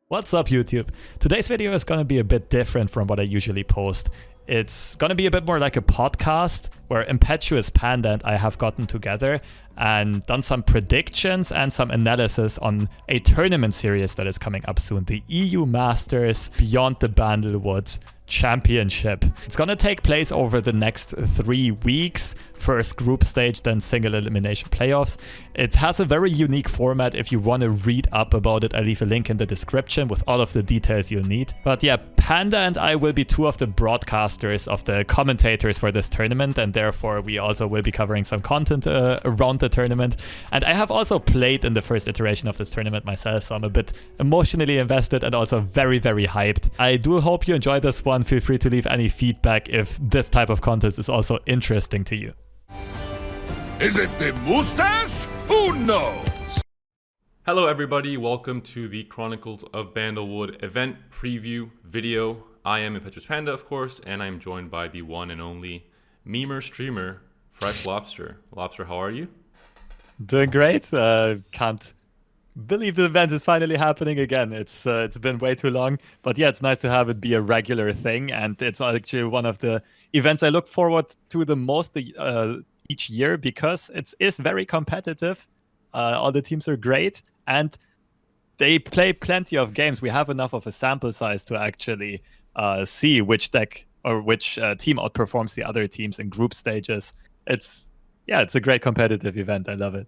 What's up, YouTube? Today's video is going to be a bit different from what I usually post. It's going to be a bit more like a podcast where Impetuous Panda and I have gotten together and done some predictions and some analysis on a tournament series that is coming up soon, the EU Masters Beyond the Bandlewood Championship. It's going to take place over the next 3 weeks. First group stage, then single elimination playoffs. It has a very unique format. If you want to read up about it, I leave a link in the description with all of the details you'll need. But yeah, Panda and I will be two of the broadcasters, of the commentators for this tournament, and therefore we also will be covering some content around the tournament. And I have also played in the first iteration of this tournament myself, so I'm a bit emotionally invested and also very, very hyped. I do hope you enjoy this one. Feel free to leave any feedback if this type of content is also interesting to you. Is it the mustache? Who knows? Hello everybody, welcome to the Chronicles of Bandlewood event preview video. I am Impetuous Panda, of course, and I'm joined by the one and only memer streamer, FreshLobster. Lobster, how are you? Doing great. Can't believe the event is finally happening again. It's been way too long, but yeah, it's nice to have it be a regular thing, and it's actually one of the events I look forward to the most each year because it is very competitive. All the teams are great, and they play plenty of games. We have enough of a sample size to actually see which deck or which team outperforms the other teams in group stages. It's a great competitive event. I love it.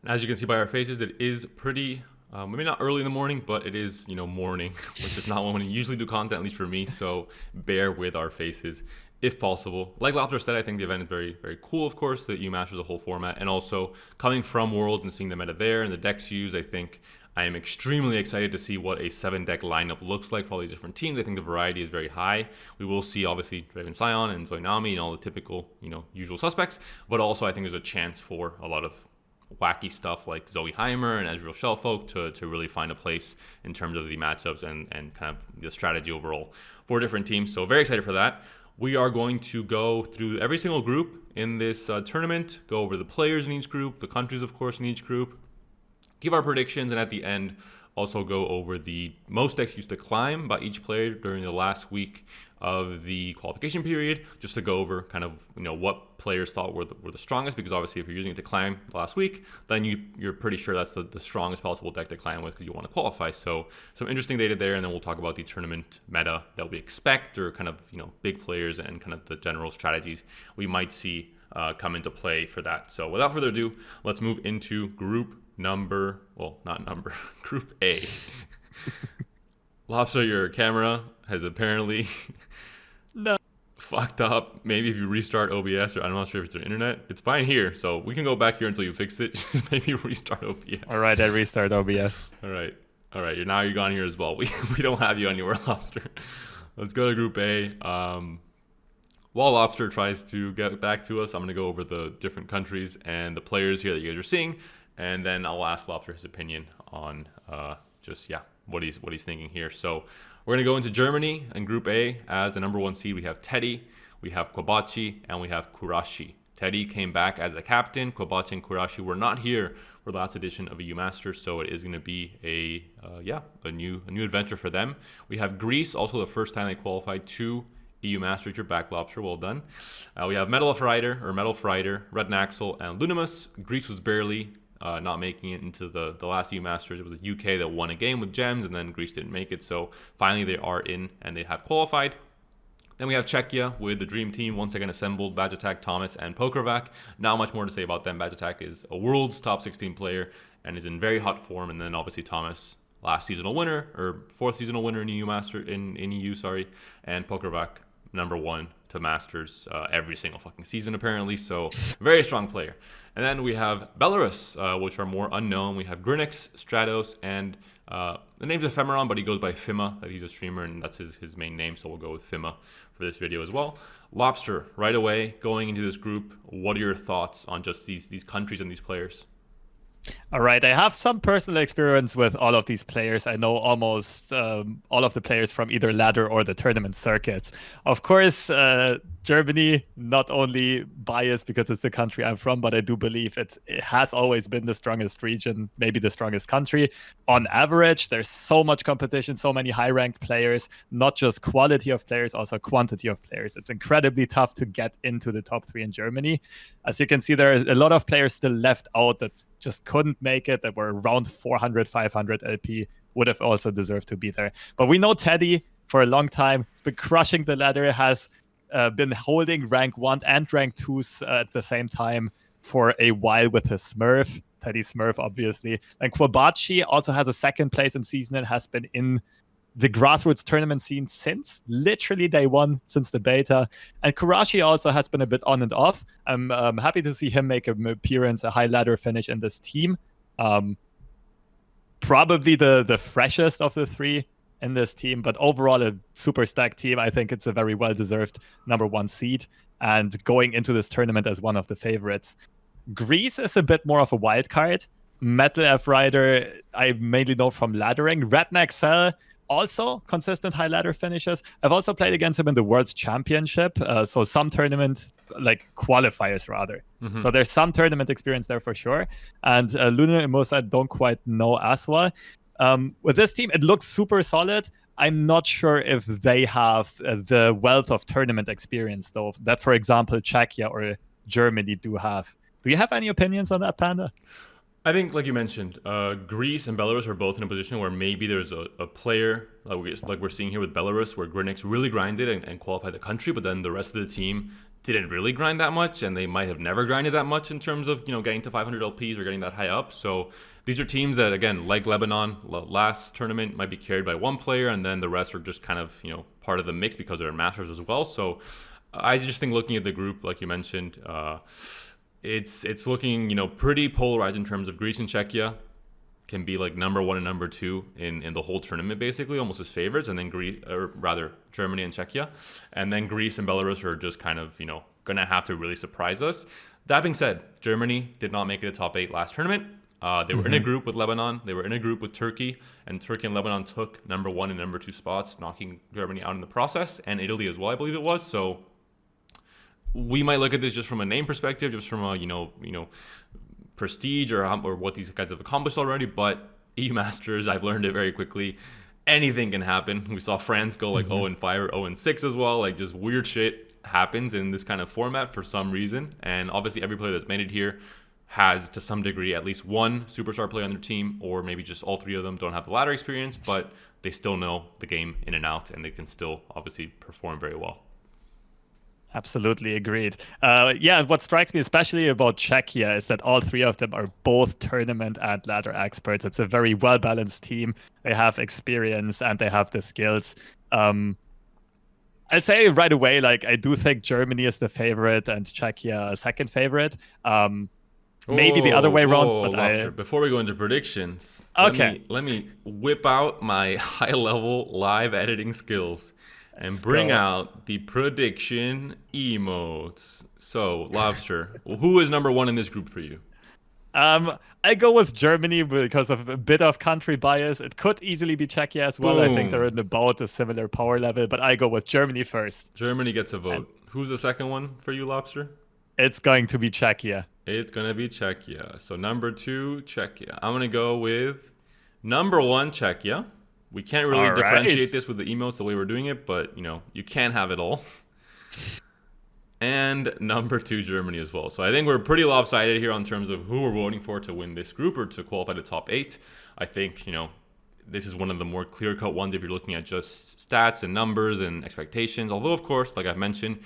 As you can see by our faces, it is pretty, maybe not early in the morning, but it is, morning, which is not when we usually do content, at least for me, so bear with our faces if possible. Like Lobster said, I think the event is very, very cool, of course, that EU Masters the whole format, and also coming from Worlds and seeing the meta there and the decks used, I think I am extremely excited to see what a 7-deck lineup looks like for all these different teams. I think the variety is very high. We will see, obviously, Draven Scion and Zoinami and all the typical, usual suspects, but also I think there's a chance for a lot of wacky stuff like Zoe Heimer and Ezreal Shellfolk to really find a place in terms of the matchups and kind of the strategy overall for different teams. So very excited for that. We are going to go through every single group in this tournament, go over the players in each group, the countries, of course, in each group, give our predictions, and at the end, also go over the most decks used to climb by each player during the last week of the qualification period, just to go over kind of what players thought were the strongest, because obviously if you're using it to climb last week, then you're pretty sure that's the strongest possible deck to climb with because you want to qualify. So some interesting data there, and then we'll talk about the tournament meta that we expect, or kind of big players and kind of the general strategies we might see come into play for that. So without further ado, let's move into group group A. Lobster, your camera has apparently fucked up. Maybe if you restart OBS, or I'm not sure if it's your internet. It's fine here, so we can go back here until you fix it. Just maybe restart OBS. All right, I restart OBS. All right. You're gone here as well. We don't have you anywhere, Lobster. Let's go to Group A. While Lobster tries to get back to us, I'm going to go over the different countries and the players here that you guys are seeing, and then I'll ask Lobster his opinion on what he's thinking here. So we're going to go into Germany in Group A. As the number 1 seed, we have Teddy, we have Kobachi, and we have Kurashi. Teddy came back as the captain. Kobachi and Kurashi were not here for the last edition of EU Masters, so it is going to be a new adventure for them. We have Greece, also the first time they qualified to EU Masters. Your back, Lobster, well done. We have Metal Frider, Red Naxel, and Lunimus. Greece was barely not making it into the last EU Masters. It was the UK that won a game with gems, and then Greece didn't make it. So finally they are in and they have qualified. Then we have Czechia with the Dream Team once again assembled: Bajatak, Thomas, and Pokervac. Not much more to say about them. Bajatak is a world's top 16 player and is in very hot form. And then obviously Thomas, last seasonal winner, or fourth seasonal winner in EU Master in EU, and Pokervac, number 1 to Masters every single fucking season apparently, so very strong player. And then we have Belarus, which are more unknown. We have Grinix, Stratos, and the name's Ephemeron, but he goes by Fima, that he's a streamer, and that's his main name, so we'll go with Fima for this video as well. Lobster, right away, going into this group, what are your thoughts on just these countries and these players? All right, I have some personal experience with all of these players. I know almost all of the players from either ladder or the tournament circuits. Of course, Germany, not only biased because it's the country I'm from, but I do believe it has always been the strongest region, maybe the strongest country. On average, there's so much competition, so many high-ranked players, not just quality of players, also quantity of players. It's incredibly tough to get into the top 3 in Germany. As you can see, there are a lot of players still left out that just couldn't make it, that were around 400, 500 LP, would have also deserved to be there. But we know Teddy for a long time. He's been crushing the ladder, has been holding rank 1 and rank 2s at the same time for a while with his Smurf, Teddy Smurf, obviously. And Kwabachi also has a second place in season and has been in the grassroots tournament scene since literally day 1, since the beta. And Kurashi also has been a bit on and off. I'm happy to see him make an appearance, a high ladder finish in this team. Probably the freshest of the 3 in this team, but overall a super stacked team. I think it's a very well-deserved number 1 seed and going into this tournament as one of the favorites. Greece is a bit more of a wild card. Metal F Rider, I mainly know from laddering. Redneck Cell, also consistent high ladder finishes. I've also played against him in the World's Championship, so some tournament, like qualifiers rather. So there's some tournament experience there for sure. And Luna and Musa I don't quite know as well. With this team, it looks super solid. I'm not sure if they have the wealth of tournament experience, though, that, for example, Czechia or Germany do have. Do you have any opinions on that, Panda? I think, like you mentioned, Greece and Belarus are both in a position where maybe there's a player, like we're seeing here with Belarus, where Grinix really grinded and qualified the country, but then the rest of the team didn't really grind that much, and they might have never grinded that much in terms of, getting to 500 LPs or getting that high up. So these are teams that, again, like Lebanon, last tournament might be carried by one player, and then the rest are just kind of, part of the mix because they're masters as well. So I just think looking at the group, like you mentioned, it's looking, pretty polarized in terms of Greece and Czechia can be like number 1 and number 2 in the whole tournament, basically, almost as favorites, and then Germany and Czechia, and then Greece and Belarus are just kind of, gonna have to really surprise us. That being said, Germany did not make it a top 8 last tournament. They were in a group with Lebanon, they were in a group with Turkey, and Turkey and Lebanon took number 1 and number 2 spots, knocking Germany out in the process, and Italy as well, I believe it was. So we might look at this just from a name perspective, just from a prestige or what these guys have accomplished already. But EU Masters, I've learned it very quickly. Anything can happen. We saw France go like 0-5 or 0-6 as well. Like, just weird shit happens in this kind of format for some reason. And obviously every player that's made it here has, to some degree, at least one superstar player on their team, or maybe just all 3 of them don't have the ladder experience, but they still know the game in and out, and they can still obviously perform very well. Absolutely agreed. What strikes me especially about Czechia is that all 3 of them are both tournament and ladder experts. It's a very well-balanced team. They have experience and they have the skills. I'll say right away, like, I do think Germany is the favorite and Czechia a second favorite. Maybe the other way around. But Lobster, before we go into predictions, okay, let me whip out my high-level live editing skills and bring out the prediction emotes. So, Lobster, who is number 1 in this group for you? I go with Germany because of a bit of country bias. It could easily be Czechia as well. Boom. I think they're in about a similar power level, but I go with Germany first. Germany gets a vote. Who's the second one for you, Lobster? It's going to be Czechia. It's going to be Czechia. So, number 2, Czechia. I'm going to go with number 1, Czechia. We can't really differentiate this with the emotes the way we're doing it, but, you can't have it all. And number 2, Germany as well. So I think we're pretty lopsided here on terms of who we're voting for to win this group or to qualify the top 8. I think, this is one of the more clear-cut ones if you're looking at just stats and numbers and expectations. Although, of course, like I've mentioned,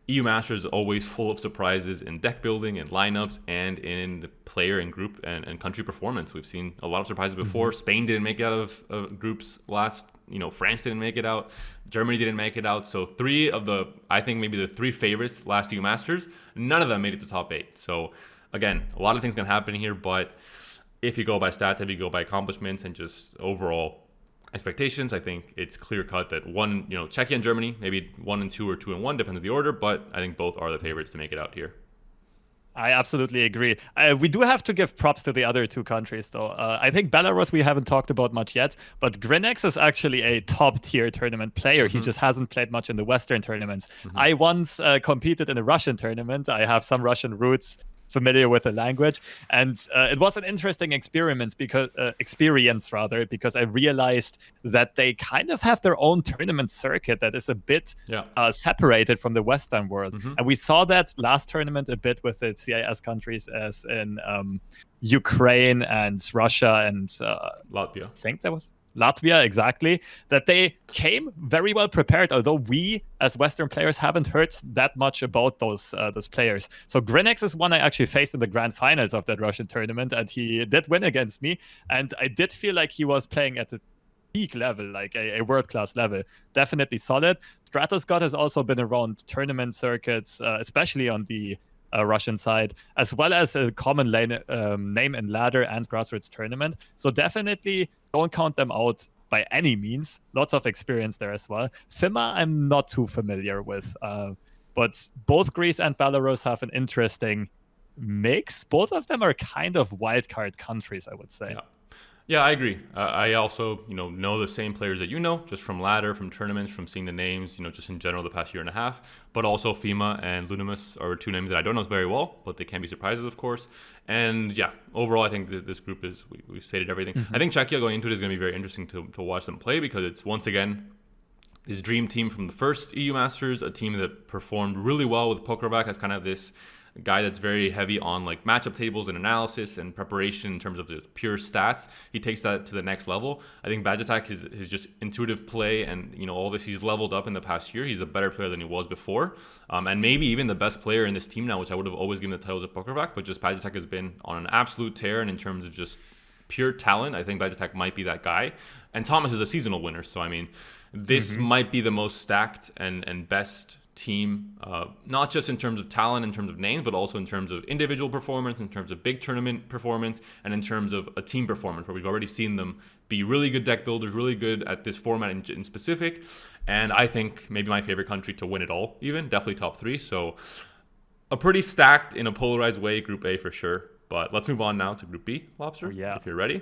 EU Masters is always full of surprises in deck building and lineups and in player and group and country performance. We've seen a lot of surprises before. Spain didn't make it out of groups last. France didn't make it out. Germany didn't make it out. So 3 of the, I think maybe the 3 favorites last EU Masters, none of them made it to top 8. So again, a lot of things can happen here, but if you go by stats, if you go by accomplishments and just overall expectations, I think it's clear cut that one, Czechia and Germany, maybe 1 and 2 or 2 and 1, depends on the order, but I think both are the favorites to make it out here. I absolutely agree. We do have to give props to the other two countries, though. I think Belarus we haven't talked about much yet, but Grinex is actually a top-tier tournament player. He just hasn't played much in the Western tournaments. I once competed in a Russian tournament. I have some Russian roots, familiar with the language, and it was an interesting experience because I realized that they kind of have their own tournament circuit that is a bit separated from the Western world. And we saw that last tournament a bit with the CIS countries, as in Ukraine and Russia and Latvia. I think that was Latvia, exactly, that they came very well prepared, although we as Western players haven't heard that much about those players. So Grinex is one I actually faced in the grand finals of that Russian tournament, and he did win against me, and I did feel like he was playing at a peak level, like a world-class level. Definitely solid. Stratos God has also been around tournament circuits, especially on the Russian side, as well as a common name in ladder and grassroots tournament. So definitely don't count them out by any means. Lots of experience there as well. FIMA, I'm not too familiar with, but both Greece and Belarus have an interesting mix. Both of them are kind of wildcard countries, I would say. Yeah, I agree. I also, know the same players that just from ladder, from tournaments, from seeing the names, just in general the past year and a half. But also FEMA and Lunimus are two names that I don't know very well, but they can be surprises, of course. And yeah, overall, I think that this group we've stated everything. I think Czechia going into it is going to be very interesting to watch them play, because it's once again this dream team from the first EU Masters, a team that performed really well with Pokrovac as kind of this guy that's very heavy on like matchup tables and analysis and preparation in terms of the pure stats. He takes that to the next level. I think Bajatak is just intuitive play and all this, he's leveled up in the past year. He's a better player than he was before, and maybe even the best player in this team now, which I would have always given the title to Pokrovac, but just Bajatak has been on an absolute tear, and in terms of just pure talent, I think Bajatak might be that guy. And Thomas is a seasonal winner, so I mean, this might be the most stacked and best team, not just in terms of talent, in terms of names, but also in terms of individual performance, in terms of big tournament performance, and in terms of a team performance, where we've already seen them be really good deck builders, really good at this format in specific. And I think maybe my favorite country to win it all, even definitely top 3. So a pretty stacked, in a polarized way, Group A for sure. But let's move on now to Group B, Lobster, if you're ready.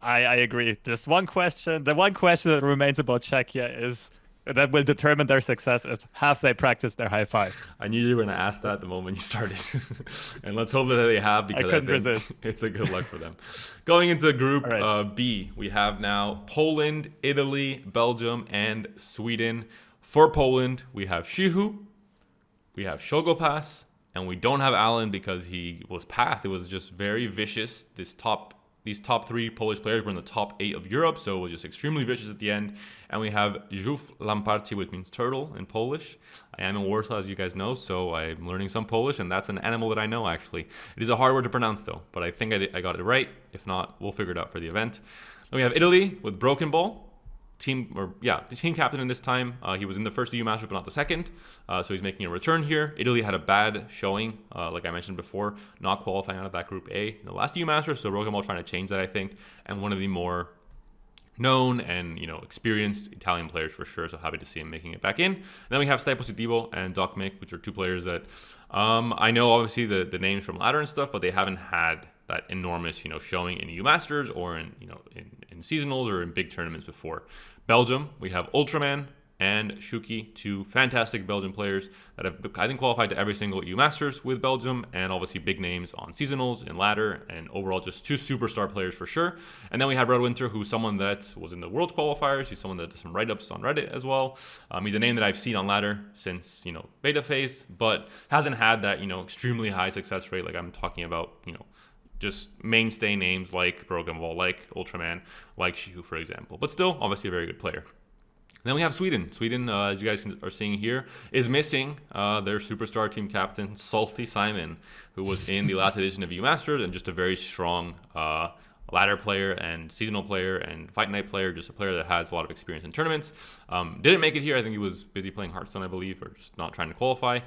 I agree. Just one question. The one question that remains about Czechia is that will determine their success is, have they practiced their high five? I knew you were going to ask that the moment you started. And let's hope that they have, because I think resist. It's a good luck for them. Going into Group B, we have now Poland, Italy, Belgium, and Sweden. For Poland, we have Shihu, we have Shogopass, and we don't have Alan because he was passed. It was just very vicious. These top 3 Polish players were in the top 8 of Europe, so it was just extremely vicious at the end. And we have Żółw Lamparty, which means turtle in Polish. I am in Warsaw, as you guys know, so I'm learning some Polish, and that's an animal that I know, actually. It is a hard word to pronounce, though, but I think I got it right. If not, we'll figure it out for the event. Then we have Italy with Broken Ball. The team captain in this time. He was in the first EU Masters, but not the second. So he's making a return here. Italy had a bad showing, like I mentioned before, not qualifying out of that Group A in the last EU Masters. So Broken Ball trying to change that, I think, and one of the more known and experienced Italian players for sure. So happy to see him making it back in. And then we have Stipe Positivo and Doc Mick, which are two players that I know obviously the names from ladder and stuff, but they haven't had that enormous showing in EU Masters or in seasonals or in big tournaments before. Belgium, we have Ultraman and Shuki, two fantastic Belgian players that have, I think, qualified to every single EU Masters with Belgium, and obviously big names on seasonals and ladder, and overall just two superstar players for sure. And then we have Red Winter, who's someone that was in the Worlds qualifiers. He's someone that does some write-ups on Reddit as well. He's a name that I've seen on ladder since beta phase, but hasn't had that extremely high success rate like I'm talking about. Just mainstay names like Broken Ball, like Ultraman, like Shihu, for example. But still, obviously a very good player. Then we have Sweden. Sweden, as you guys are seeing here, is missing their superstar team captain, Salty Simon, who was in the last edition of EU Masters and just a very strong ladder player and seasonal player and fight night player, just a player that has a lot of experience in tournaments. Didn't make it here. I think he was busy playing Hearthstone, I believe, or just not trying to qualify.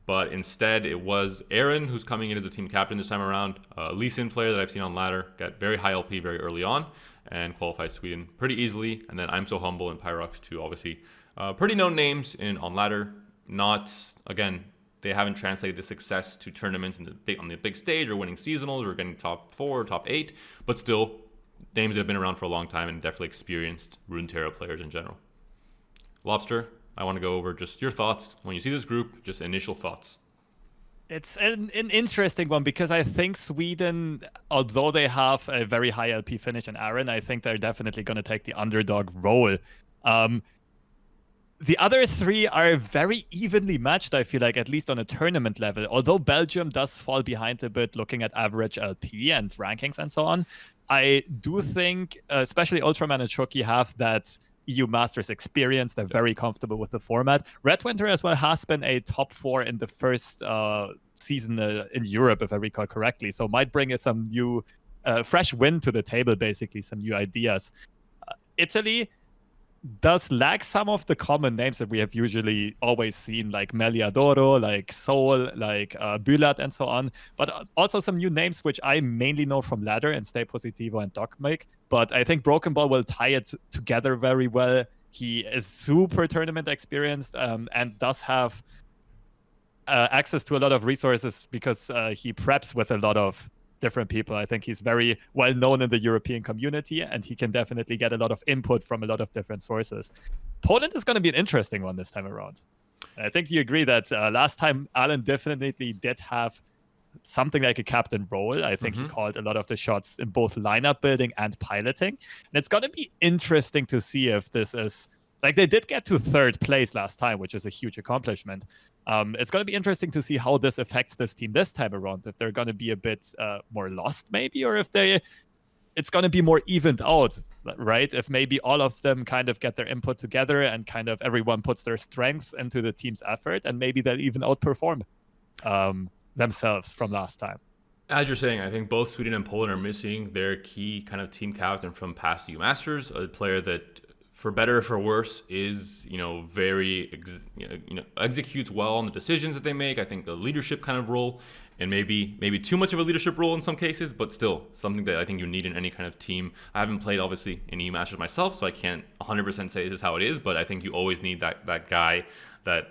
But instead, it was Aaron who's coming in as a team captain this time around. A Lee Sin player that I've seen on ladder, got very high LP very early on, and qualified Sweden pretty easily. And then I'm So Humble and Pyrox, two obviously pretty known names on ladder. Not, again, they haven't translated the success to tournaments on the big stage or winning seasonals or getting top 4 or top 8, but still names that have been around for a long time and definitely experienced Runeterra players in general. Lobster, I want to go over just your thoughts when you see this group, just initial thoughts. It's an interesting one because I think Sweden, although they have a very high LP finish in Aaron, I think they're definitely going to take the underdog role. The other three are very evenly matched, I feel like, at least on a tournament level. Although Belgium does fall behind a bit looking at average LP and rankings and so on, I do think, especially Ultraman and Shoki have that EU Masters experience. They're very comfortable with the format. Red Winter as well has been a top 4 in the first season in Europe, if I recall correctly. So might bring some new, fresh wind to the table, basically, some new ideas. Italy does lack some of the common names that we have usually always seen, like Meliadoro, like Soul, like Bulat, and so on. But also some new names which I mainly know from Ladder and Stay Positivo and Dogmake. But I think Broken Ball will tie it together very well. He is super tournament experienced and does have access to a lot of resources because he preps with a lot of different people. I think he's very well known in the European community, and he can definitely get a lot of input from a lot of different sources. Poland is going to be an interesting one this time around. I think you agree that last time Alan definitely did have something like a captain role. I think he called a lot of the shots in both lineup building and piloting. And it's going to be interesting to see if this is, like, they did get to 3rd place last time, which is a huge accomplishment. It's going to be interesting to see how this affects this team this time around. If they're going to be a bit more lost, maybe, or if it's going to be more evened out, right? If maybe all of them kind of get their input together and kind of everyone puts their strengths into the team's effort, and maybe they'll even outperform themselves from last time. As you're saying, I think both Sweden and Poland are missing their key kind of team captain from past EU Masters, a player that, for better or for worse, is very executes well on the decisions that they make. I think the leadership kind of role, and maybe too much of a leadership role in some cases, but still something that I think you need in any kind of team. I haven't played obviously in EU Masters myself, so I can't 100% say this is how it is, but I think you always need that guy that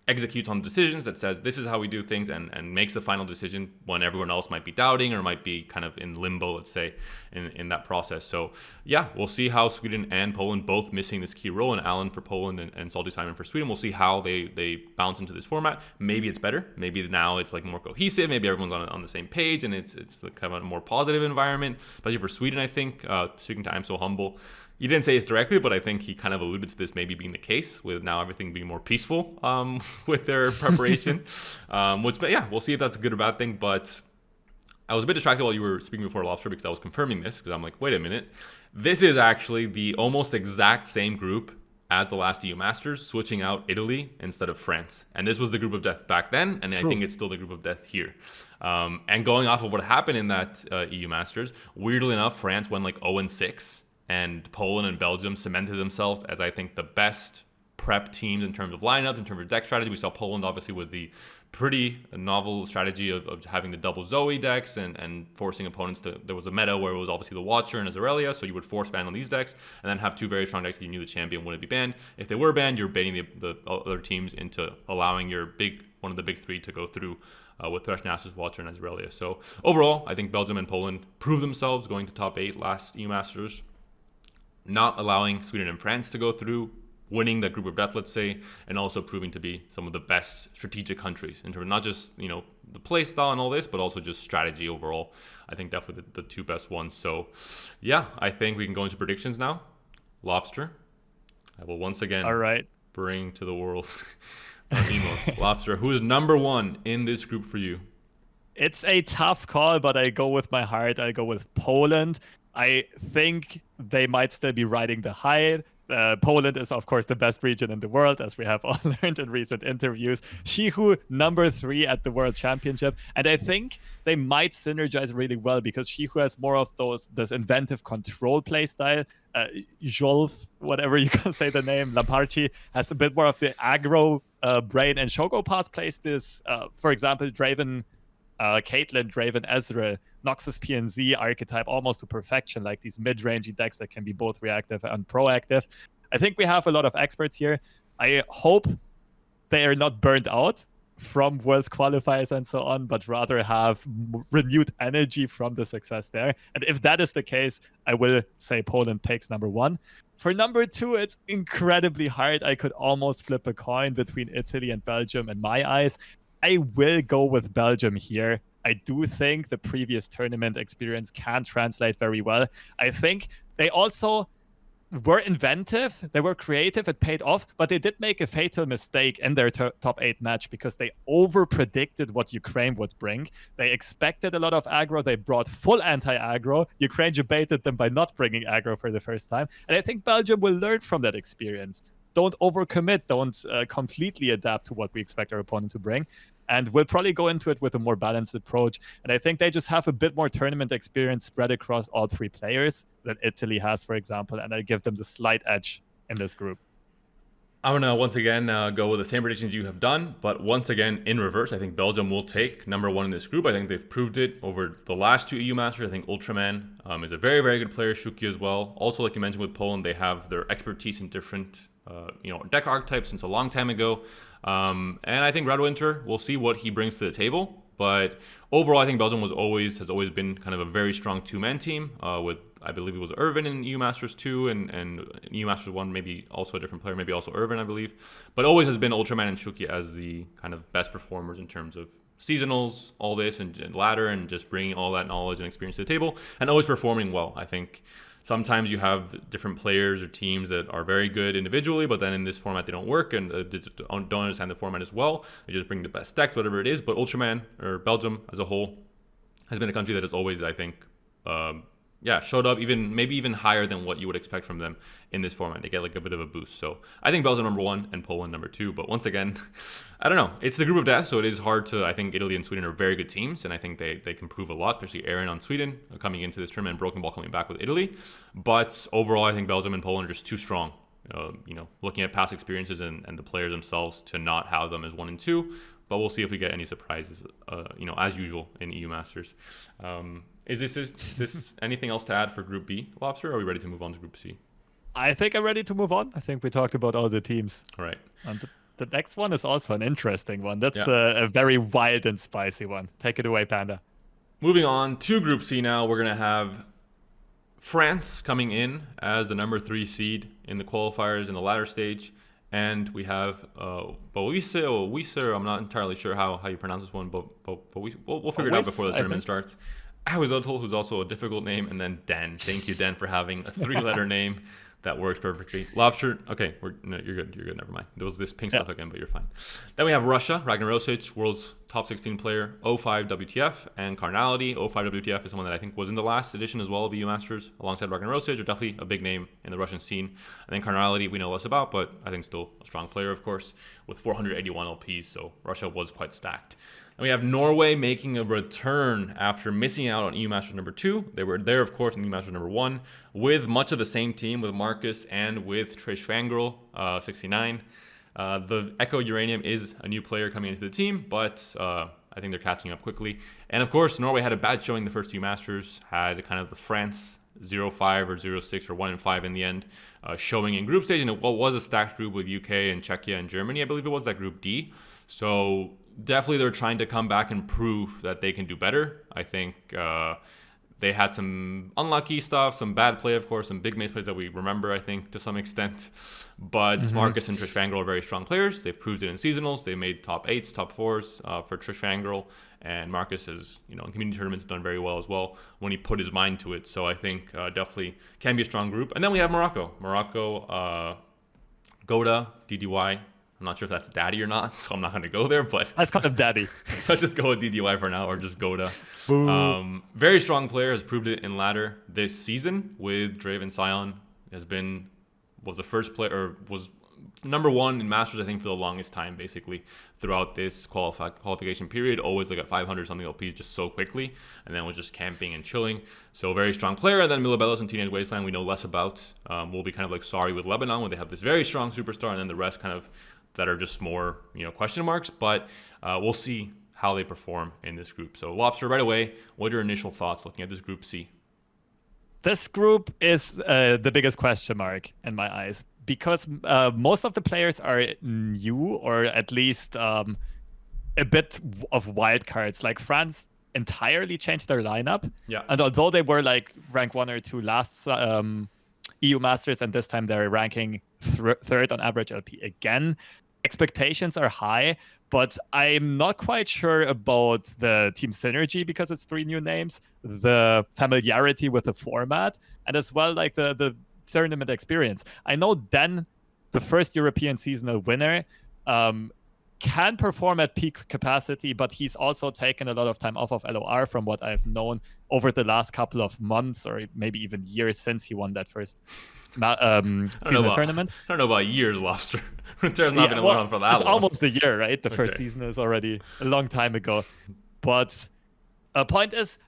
executes on decisions, that says this is how we do things, and makes the final decision when everyone else might be doubting or might be kind of in limbo, let's say, in that process. So yeah, we'll see how Sweden and Poland both missing this key role, and Alan for Poland and Salty Simon for Sweden. We'll see how they bounce into this format. Maybe it's better. Maybe now it's like more cohesive. Maybe everyone's on the same page, and it's kind of a more positive environment. Especially for Sweden, I think, speaking to I'm So Humble, you didn't say this directly, but I think he kind of alluded to this maybe being the case, with now everything being more peaceful with their preparation. But yeah, we'll see if that's a good or bad thing. But I was a bit distracted while you were speaking before, Lobster, because I was confirming this, because I'm like, wait a minute. This is actually the almost exact same group as the last EU Masters, switching out Italy instead of France. And this was the group of death back then, and True. I think it's still the group of death here. And going off of what happened in that EU Masters, weirdly enough, France went like 0-6. And Poland and Belgium cemented themselves as, I think, the best prep teams in terms of lineup, in terms of deck strategy. We saw Poland, obviously, with the pretty novel strategy of having the double Zoe decks and forcing opponents to... There was a meta where it was obviously the Watcher and Azarelia, so you would force ban on these decks, and then have two very strong decks that you knew the champion wouldn't be banned. If they were banned, you're baiting the other teams into allowing one of the big three to go through with Threshmaster's, Watcher, and Azarelia. So overall, I think Belgium and Poland proved themselves going to top 8 last EU Masters, not allowing Sweden and France to go through, winning that group of death, let's say, and also proving to be some of the best strategic countries in terms of not just, the play style and all this, but also just strategy overall. I think definitely the two best ones. So yeah, I think we can go into predictions now. Lobster, I will once again bring to the world Emos. Lobster, who is number 1 in this group for you? It's a tough call, but I go with my heart. I go with Poland. I think they might still be riding the high. Poland is, of course, the best region in the world, as we have all learned in recent interviews. Shihu, number 3 at the World Championship. And I think they might synergize really well because Shihu has more of this inventive control play style. Jolf, whatever you can say the name, Lamparchi, has a bit more of the aggro brain. And Shogo Pass plays this, for example, Draven Caitlyn, Draven Ezreal, Noxus PNZ archetype almost to perfection, like these mid-rangey decks that can be both reactive and proactive. I think we have a lot of experts here. I hope they are not burnt out from Worlds qualifiers and so on, but rather have renewed energy from the success there. And if that is the case, I will say Poland takes number 1. For number 2, it's incredibly hard. I could almost flip a coin between Italy and Belgium in my eyes. I will go with Belgium here. I do think the previous tournament experience can translate very well. I think they also were inventive, they were creative, it paid off, but they did make a fatal mistake in their top 8 match because they over-predicted what Ukraine would bring. They expected a lot of aggro, they brought full anti-aggro. Ukraine debated them by not bringing aggro for the first time, and I think Belgium will learn from that experience. Don't overcommit, don't completely adapt to what we expect our opponent to bring. And we'll probably go into it with a more balanced approach. And I think they just have a bit more tournament experience spread across all 3 players than Italy has, for example. And I give them the slight edge in this group. I'm going to once again go with the same predictions you have done. But once again, in reverse, I think Belgium will take number 1 in this group. I think they've proved it over the last 2 EU Masters. I think Ultraman is a very, very good player. Shuki as well. Also, like you mentioned with Poland, they have their expertise in different deck archetypes since a long time ago. And I think Radwinter, we'll see what he brings to the table. But overall, I think Belgium has always been kind of a very strong 2-man team with, I believe it was Irvin in EU Masters 2 and in EU Masters 1, maybe also a different player, maybe also Irvin, I believe. But always has been Ultraman and Shuki as the kind of best performers in terms of seasonals, all this, and ladder, and just bringing all that knowledge and experience to the table, and always performing well. I think sometimes you have different players or teams that are very good individually, but then in this format they don't work and don't understand the format as well. They just bring the best decks, whatever it is. But Ultraman, or Belgium as a whole, has been a country that has always, I think, showed up maybe even higher than what you would expect from them in this format. They get like a bit of a boost. So I think Belgium number 1 and Poland number 2. But once again, I don't know. It's the group of death, so it is hard to. I think Italy and Sweden are very good teams, and I think they can prove a lot, especially Aaron on Sweden coming into this tournament, and Broken Ball coming back with Italy. But overall, I think Belgium and Poland are just too strong. Looking at past experiences and the players themselves, to not have them as 1 and 2. But we'll see if we get any surprises, as usual in EU Masters. Is this anything else to add for Group B, Lobster, or are we ready to move on to Group C? I think I'm ready to move on. I think we talked about all the teams. All right. And the next one is also an interesting one. That's a very wild and spicy one. Take it away, Panda. Moving on to Group C now, we're going to have France coming in as the number 3 seed in the qualifiers in the ladder stage. And we have Boise, I'm not entirely sure how you pronounce this one, but we'll figure it out before the tournament starts. Ahuzotl, who's also a difficult name, and then Den. Thank you, Den, for having a 3-letter name that works perfectly. Lobster, okay, you're good, never mind. There was this pink stuff again, but you're fine. Then we have Russia, Ragnar Rosic, world's top 16 player, 05 WTF, and Carnality. 05 WTF is someone that I think was in the last edition as well of EU Masters, alongside Ragnar Rosic, are definitely a big name in the Russian scene. And then Carnality we know less about, but I think still a strong player, of course, with 481 LPs, so Russia was quite stacked. And we have Norway making a return after missing out on EU Masters number 2. They were there, of course, in EU Masters number 1, with much of the same team, with Marcus and with Trish Fangrel, 69. The Echo Uranium is a new player coming into the team, but I think they're catching up quickly. And of course, Norway had a bad showing the first 2 Masters, had kind of the France 0-5 or 0-6 or 1-5 in the end, showing in group stage. And it was a stacked group with UK and Czechia and Germany. I believe it was that Group D. So definitely they're trying to come back and prove that they can do better. I think they had some unlucky stuff, some bad play, of course, some big misplays that we remember, I think, to some extent. But Marcus and Trish Fangrel are very strong players. They've proved it in seasonals. They made top 8s, top 4s for Trish Fangrel. And Marcus has, in community tournaments, done very well as well when he put his mind to it. So I think definitely can be a strong group. And then we have Morocco. Goda, DDY. I'm not sure if that's Daddy or not, so I'm not going to go there. But let's call him Daddy. Let's just go with DDY for now, or just Goda. Very strong player, has proved it in ladder this season with Draven Sion. Was the first player, or was number 1 in Masters, I think, for the longest time, basically, throughout this qualification period. Always like at 500 something LPs just so quickly, and then was just camping and chilling. So very strong player. And then Milibellos and Teenage Wasteland we know less about. We'll be kind of like sorry with Lebanon when they have this very strong superstar, and then the rest kind of that are just more, question marks. But we'll see how they perform in this group. So Lobster, right away, what are your initial thoughts looking at this Group C? This group is the biggest question mark in my eyes, because most of the players are new, or at least a bit of wild cards. Like France entirely changed their lineup. Yeah. And although they were like rank 1 or 2 last EU Masters, and this time they're ranking third on average LP again, expectations are high, but I'm not quite sure about the team synergy because it's 3 new names, the familiarity with the format, and as well like the tournament experience. I know Den, the first European seasonal winner, can perform at peak capacity, but he's also taken a lot of time off of LoR from what I've known over the last couple of months or maybe even years since he won that first seasonal tournament. I don't know about years, Lobster. Runeterra's not been around for that long. It's almost a year, right? The first season is already a long time ago. But point is,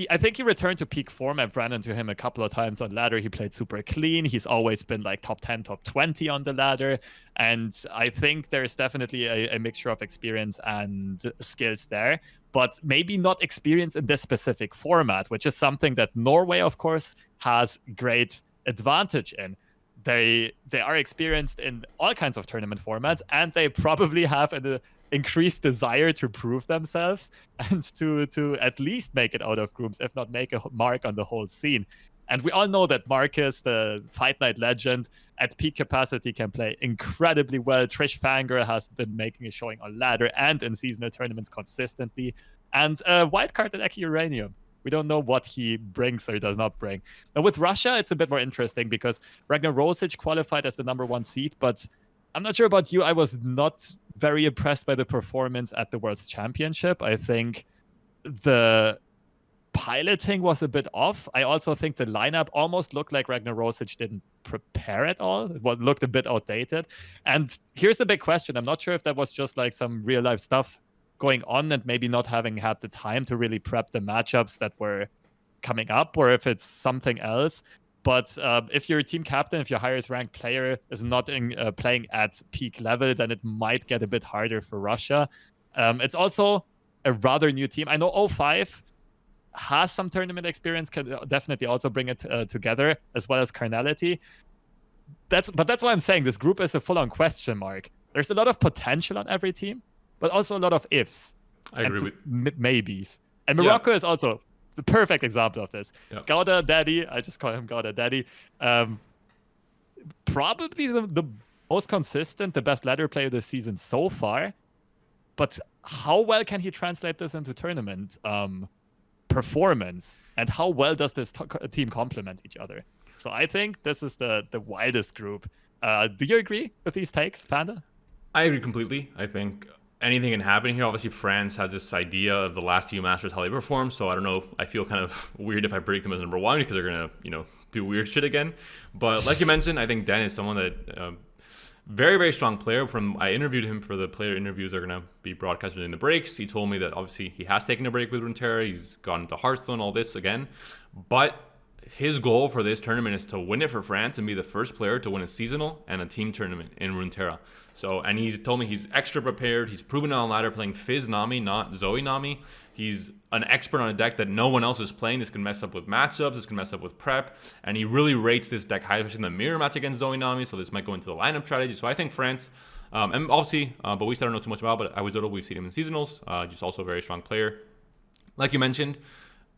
I think he returned to peak form. I've ran into him a couple of times on ladder. He played super clean. He's always been like top 10, top 20 on the ladder. And I think there's definitely a mixture of experience and skills there, but maybe not experience in this specific format, which is something that Norway, of course, has great advantage in. They are experienced in all kinds of tournament formats, and they probably have an increased desire to prove themselves and to at least make it out of groups, if not make a mark on the whole scene. And we all know that Marcus, the Fight Night legend, at peak capacity can play incredibly well. Trish Fangirl has been making a showing on ladder and in seasonal tournaments consistently. And wildcard at Eki Uranium. We don't know what he brings or does not bring. Now with Russia, it's a bit more interesting because Ragnar Rosic qualified as the #1 seed, but I'm not sure about you. I was not very impressed by the performance at the World's Championship. I think the piloting was a bit off. I also think the lineup almost looked like Ragnar Rosic didn't prepare at all. It looked a bit outdated. And here's the big question. I'm not sure if that was just like some real life stuff going on and maybe not having had the time to really prep the matchups that were coming up, or if it's something else. But if your team captain, if your highest ranked player is not playing at peak level, then it might get a bit harder for Russia. It's also a rather new team. I know O5 has some tournament experience, can definitely also bring it together, as well as carnality. But that's why I'm saying this group is a full-on question mark. There's a lot of potential on every team, but also a lot of ifs. I agree with maybes. And Morocco is also the perfect example of this. Gauda Daddy, I just call him Gauda Daddy. Probably the most consistent, the best ladder player this season so far. But how well can he translate this into tournament performance? And how well does this team complement each other? So I think this is the wildest group. Do you agree with these takes, Panda? I agree completely. I think anything can happen here. Obviously, France has this idea of the last EU Masters, how they perform. So I don't know. I feel kind of weird if I break them as #1 because they're going to, do weird shit again. But like you mentioned, I think Den is someone that very, very strong player. I interviewed him for the player interviews that are going to be broadcasted in the breaks. He told me that obviously he has taken a break with Runeterra. He's gone into Hearthstone, all this again. But his goal for this tournament is to win it for France and be the first player to win a seasonal and a team tournament in Runeterra. So, and he's told me he's extra prepared. He's proven it on ladder playing Fizz Nami, not Zoe Nami. He's an expert on a deck that no one else is playing. This can mess up with matchups. This can mess up with prep. And he really rates this deck high, especially in the mirror match against Zoe Nami. So this might go into the lineup strategy. So I think France, and obviously, but we don't know too much about, but Awizoto, we've seen him in seasonals. Just also a very strong player. Like you mentioned,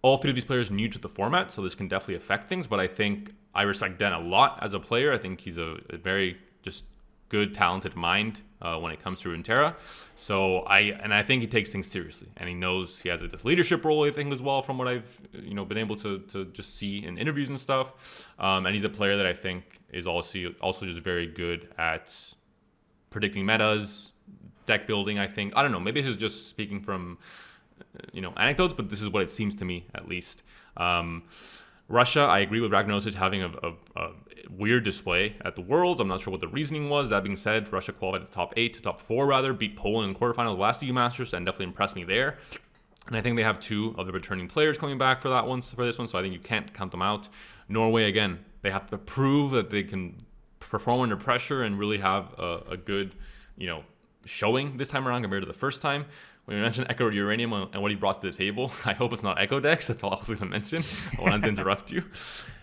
all 3 of these players are new to the format, so this can definitely affect things. But I think I respect Den a lot as a player. I think he's a very just good, talented mind when it comes to Runeterra. So I think he takes things seriously, and he knows he has this leadership role, I think, as well, from what I've been able to just see in interviews and stuff. And he's a player that I think is also just very good at predicting metas, deck building. I think, I don't know, maybe this is just speaking from anecdotes, but this is what it seems to me, at least. Russia, I agree with Ragnar Rosic having a weird display at the Worlds. I'm not sure what the reasoning was. That being said, Russia qualified to top 4 rather, beat Poland in quarterfinals last EU Masters, and definitely impressed me there. And I think they have 2 of the returning players coming back for this one, so I think you can't count them out. Norway, again, they have to prove that they can perform under pressure and really have a good, showing this time around compared to the first time. When you mentioned Echo Uranium and what he brought to the table, I hope it's not Echo decks. That's all I was going to mention. I wanted to interrupt you.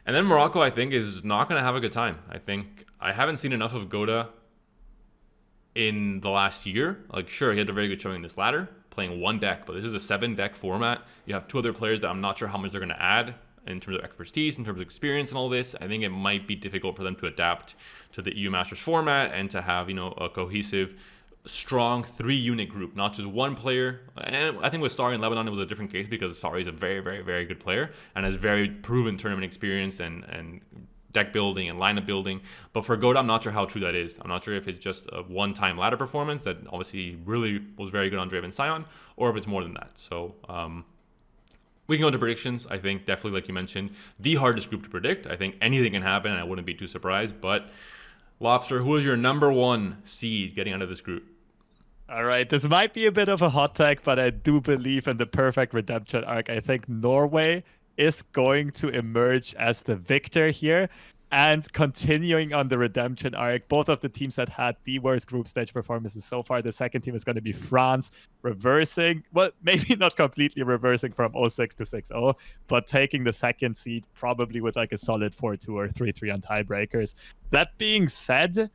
And then Morocco, I think, is not going to have a good time. I think I haven't seen enough of Goda in the last year. Like, sure, he had a very good showing in this ladder, playing one deck, but this is a 7-deck format. You have 2 other players that I'm not sure how much they're going to add in terms of expertise, in terms of experience and all this. I think it might be difficult for them to adapt to the EU Masters format and to have, a cohesive, strong 3-unit group, not just one player. And I think with Sari in Lebanon, it was a different case because Sari is a very, very, very good player and has very proven tournament experience and deck building and lineup building. But for Goda, I'm not sure how true that is. I'm not sure if it's just a one-time ladder performance that obviously really was very good on Draven Scion, or if it's more than that. So we can go into predictions. I think definitely, like you mentioned, the hardest group to predict. I think anything can happen, and I wouldn't be too surprised. But Lobster, who is your number 1 seed getting out of this group? All right, this might be a bit of a hot take, but I do believe in the perfect redemption arc. I think Norway is going to emerge as the victor here. And continuing on the redemption arc, both of the teams that had the worst group stage performances so far, the second team is going to be France, reversing, well, maybe not completely reversing from 0-6 to 6-0, but taking the second seed probably with like a solid 4-2 or 3-3 on tiebreakers. That being said,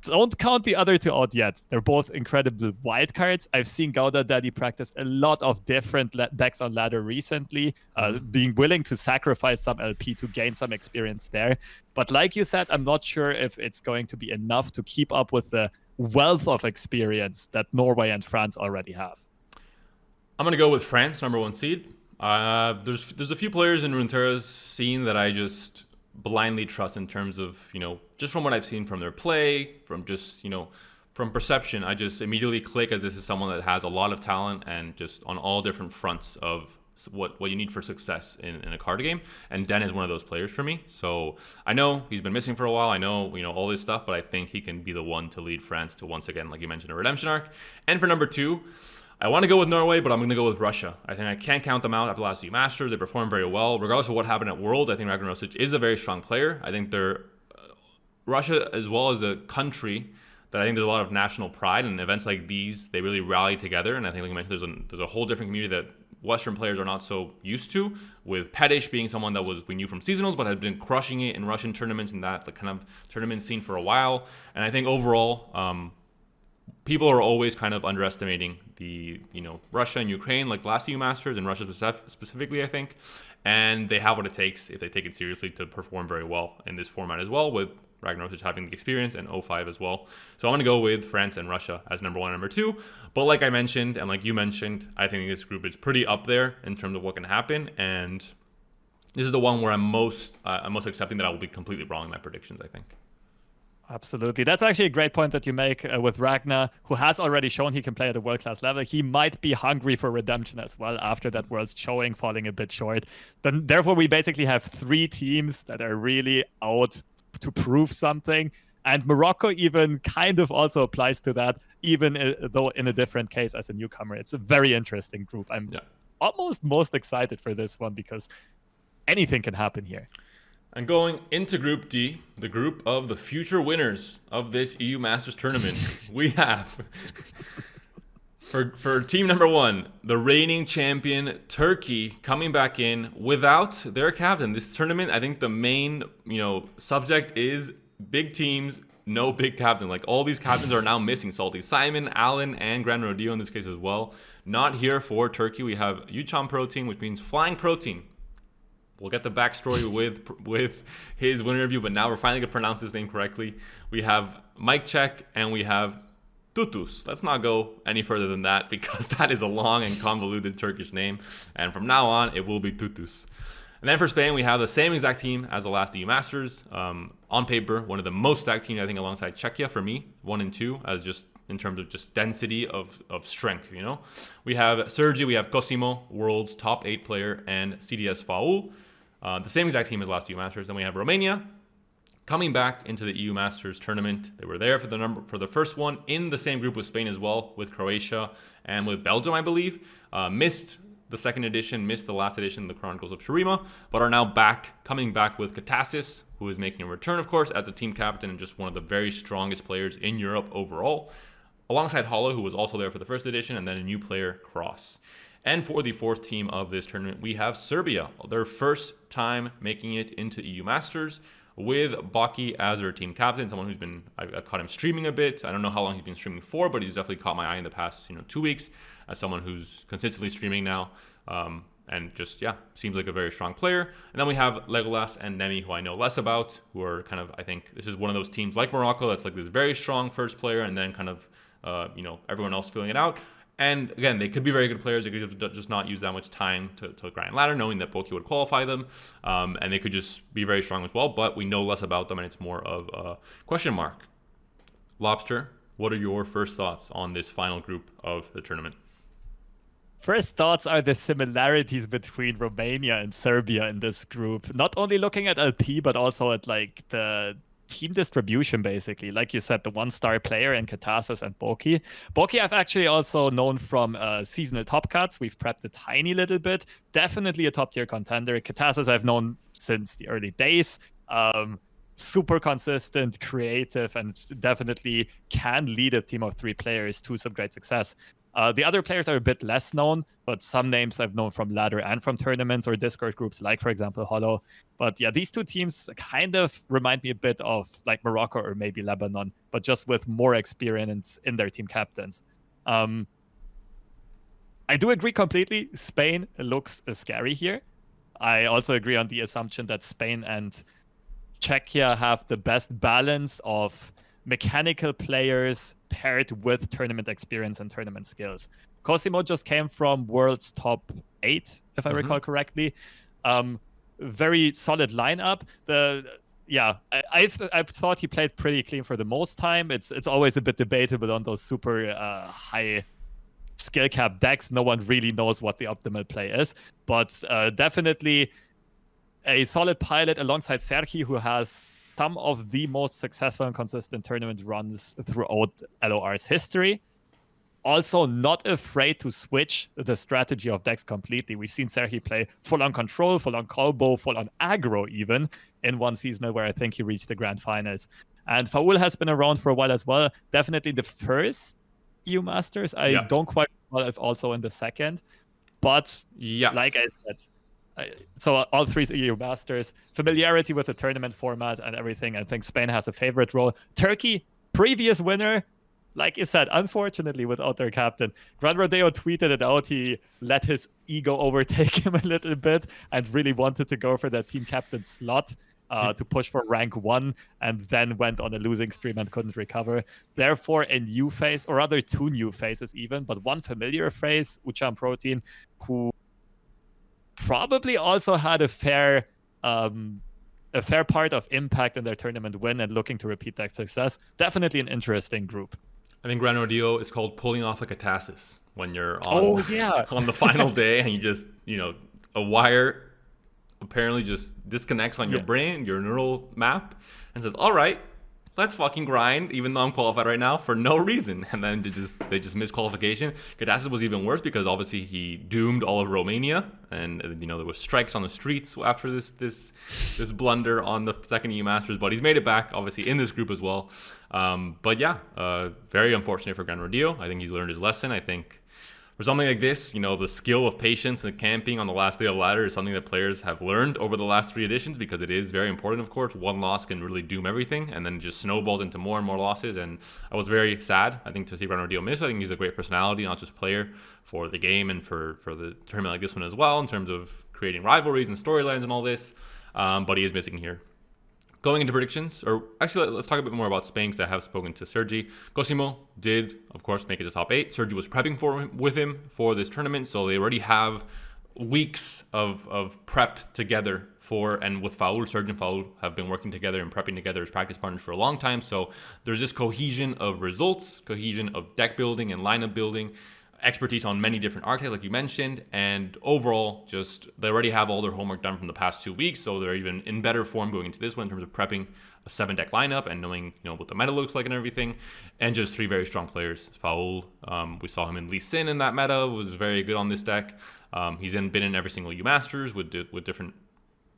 don't count the other 2 out yet. They're both incredible wildcards. I've seen Gouda Daddy practice a lot of different decks on ladder recently, being willing to sacrifice some LP to gain some experience there. But like you said, I'm not sure if it's going to be enough to keep up with the wealth of experience that Norway and France already have. I'm going to go with France, number 1 seed. There's a few players in Runeterra's scene that I just blindly trust in terms of, just from what I've seen from their play, from just, from perception. I just immediately click as this is someone that has a lot of talent and just on all different fronts of what you need for success in a card game. And Den is one of those players for me. So I know he's been missing for a while. I know, all this stuff, but I think he can be the one to lead France to, once again, like you mentioned, a redemption arc. And for number 2, I want to go with Norway, but I'm going to go with Russia. I think I can't count them out after the last few Masters. They performed very well. Regardless of what happened at Worlds, I think Ragnar Rosic is a very strong player. I think they're Russia, as well as a country that I think there's a lot of national pride, and events like these, they really rally together. And I think, like you mentioned, there's a whole different community that Western players are not so used to, with Pedish being someone that we knew from seasonals, but had been crushing it in Russian tournaments and that kind of tournament scene for a while. And I think overall, people are always kind of underestimating the, Russia and Ukraine, like last EU Masters, and Russia specifically, I think. And they have what it takes, if they take it seriously, to perform very well in this format as well, with Ragnar Rosic having the experience and 05 as well. So I'm going to go with France and Russia as number 1 and number 2. But like I mentioned, and like you mentioned, I think this group is pretty up there in terms of what can happen. And this is the one where I'm most accepting that I will be completely wrong in my predictions, I think. Absolutely. That's actually a great point that you make with Ragnar, who has already shown he can play at a world-class level. He might be hungry for redemption as well after that World's showing falling a bit short. Then, therefore, we basically have 3 teams that are really out to prove something. And Morocco even kind of also applies to that, even though in a different case as a newcomer. It's a very interesting group. I'm almost most excited for this one because anything can happen here. And going into Group D, the group of the future winners of this EU Masters tournament, we have, for team number 1, the reigning champion, Turkey, coming back in without their captain. This tournament, I think the main, subject is big teams, no big captain. Like, all these captains are now missing. Salty Simon, Allen, and Grand Rodeo in this case as well. Not here for Turkey. We have Yucham Protein, which means flying protein. We'll get the backstory with his winner review, but now we're finally going to pronounce his name correctly. We have Mike Check, and we have Tutus. Let's not go any further than that, because that is a long and convoluted Turkish name. And from now on, it will be Tutus. And then for Spain, we have the same exact team as the last EU Masters. On paper, one of the most stacked teams, I think, alongside Czechia for me, 1 and 2, as just in terms of just density of strength, We have Sergi, we have Cosimo, world's top 8 player, and CDS Faul. The same exact team as last EU Masters. Then we have Romania coming back into the EU Masters tournament. They were there for the first one in the same group with Spain as well, with Croatia and with Belgium, I believe. Missed the second edition, missed the last edition, the Chronicles of Shurima, but are now coming back with Katasis, who is making a return, of course, as a team captain and just one of the very strongest players in Europe overall, alongside Hollow, who was also there for the first edition, and then a new player, Cross. And for the 4th team of this tournament, we have Serbia, their first time making it into EU Masters. with Baki as their team captain, someone who's been, I've caught him streaming a bit. I don't know how long he's been streaming for, but he's definitely caught my eye in the past 2 weeks as someone who's consistently streaming now. And just, seems like a very strong player. And then we have Legolas and Nemi, who I know less about, who are kind of, I think this is one of those teams like Morocco that's like this very strong first player and then kind of, everyone else filling it out. And again, they could be very good players. They could just not use that much time to grind ladder, knowing that Boki would qualify them. And they could just be very strong as well, but we know less about them and it's more of a question mark. Lobster, what are your first thoughts on this final group of the tournament? First thoughts are the similarities between Romania and Serbia in this group. Not only looking at LP, but also at like the team distribution, basically. Like you said, the one-star player in Katasis and Boki. Boki I've actually also known from seasonal top cuts. We've prepped a tiny little bit. Definitely a top-tier contender. Katasis I've known since the early days. Super consistent, creative, and definitely can lead a team of 3 players to some great success. The other players are a bit less known, but some names I've known from ladder and from tournaments or Discord groups, like, for example, Hollow. But yeah, these 2 teams kind of remind me a bit of like Morocco or maybe Lebanon, but just with more experience in their team captains. I do agree completely. Spain looks scary here. I also agree on the assumption that Spain and Czechia have the best balance of mechanical players paired with tournament experience and tournament skills. Cosimo just came from World's top 8, if I recall correctly. Very solid lineup. I thought he played pretty clean for the most time. It's always a bit debatable on those super high skill cap decks. No one really knows what the optimal play is, but definitely a solid pilot alongside Serhi, who has some of the most successful and consistent tournament runs throughout LoR's history. Also not afraid to switch the strategy of decks completely. We've seen Serhi play full-on control, full-on combo, full-on aggro even in one season where I think he reached the grand finals. And Faul has been around for a while as well. Definitely the first EU Masters. I don't quite recall if also in the second. But like I said, so all 3 EU Masters, familiarity with the tournament format and everything. I think Spain has a favorite role. Turkey, previous winner, like you said, unfortunately without their captain. Gran Rodeo tweeted it out. He let his ego overtake him a little bit and really wanted to go for that team captain slot to push for rank 1, and then went on a losing stream and couldn't recover. Therefore, a new face, or rather 2 new faces even, but one familiar face, Uchan Protein, who probably also had a fair part of impact in their tournament win and looking to repeat that success. Definitely an interesting group. I think Gran Rodeo is called pulling off a Katasis when you're on on the final day and you just, a wire apparently just disconnects on your brain, your neural map, and says, all right, let's fucking grind, even though I'm qualified right now, for no reason. And then they just missed qualification. Katasis was even worse because obviously he doomed all of Romania, and there was strikes on the streets after this blunder on the second EU Masters. But he's made it back, obviously, in this group as well. Very unfortunate for Gran Rodeo. I think he's learned his lesson. I think for something like this, the skill of patience and camping on the last day of ladder is something that players have learned over the last 3 editions, because it is very important, of course. One loss can really doom everything, and then just snowballs into more and more losses. And I was very sad, I think, to see Gran Rodeo miss. I think he's a great personality, not just player, for the game and for the tournament like this one as well, in terms of creating rivalries and storylines and all this. But he is missing here. Going into predictions, or actually, let's talk a bit more about Spain, because I have spoken to Sergi. Cosimo did, of course, make it to top 8. Sergi was prepping with him for this tournament, so they already have weeks of prep together and with Faul. Sergi and Faul have been working together and prepping together as practice partners for a long time, so there's this cohesion of results, cohesion of deck building and lineup building, expertise on many different archetypes, like you mentioned, and overall, just they already have all their homework done from the past 2 weeks, so they're even in better form going into this one in terms of prepping a 7-deck lineup and knowing what the meta looks like and everything, and just 3 very strong players. Faul, we saw him in Lee Sin in that meta, was very good on this deck. He's been in every single U Masters with different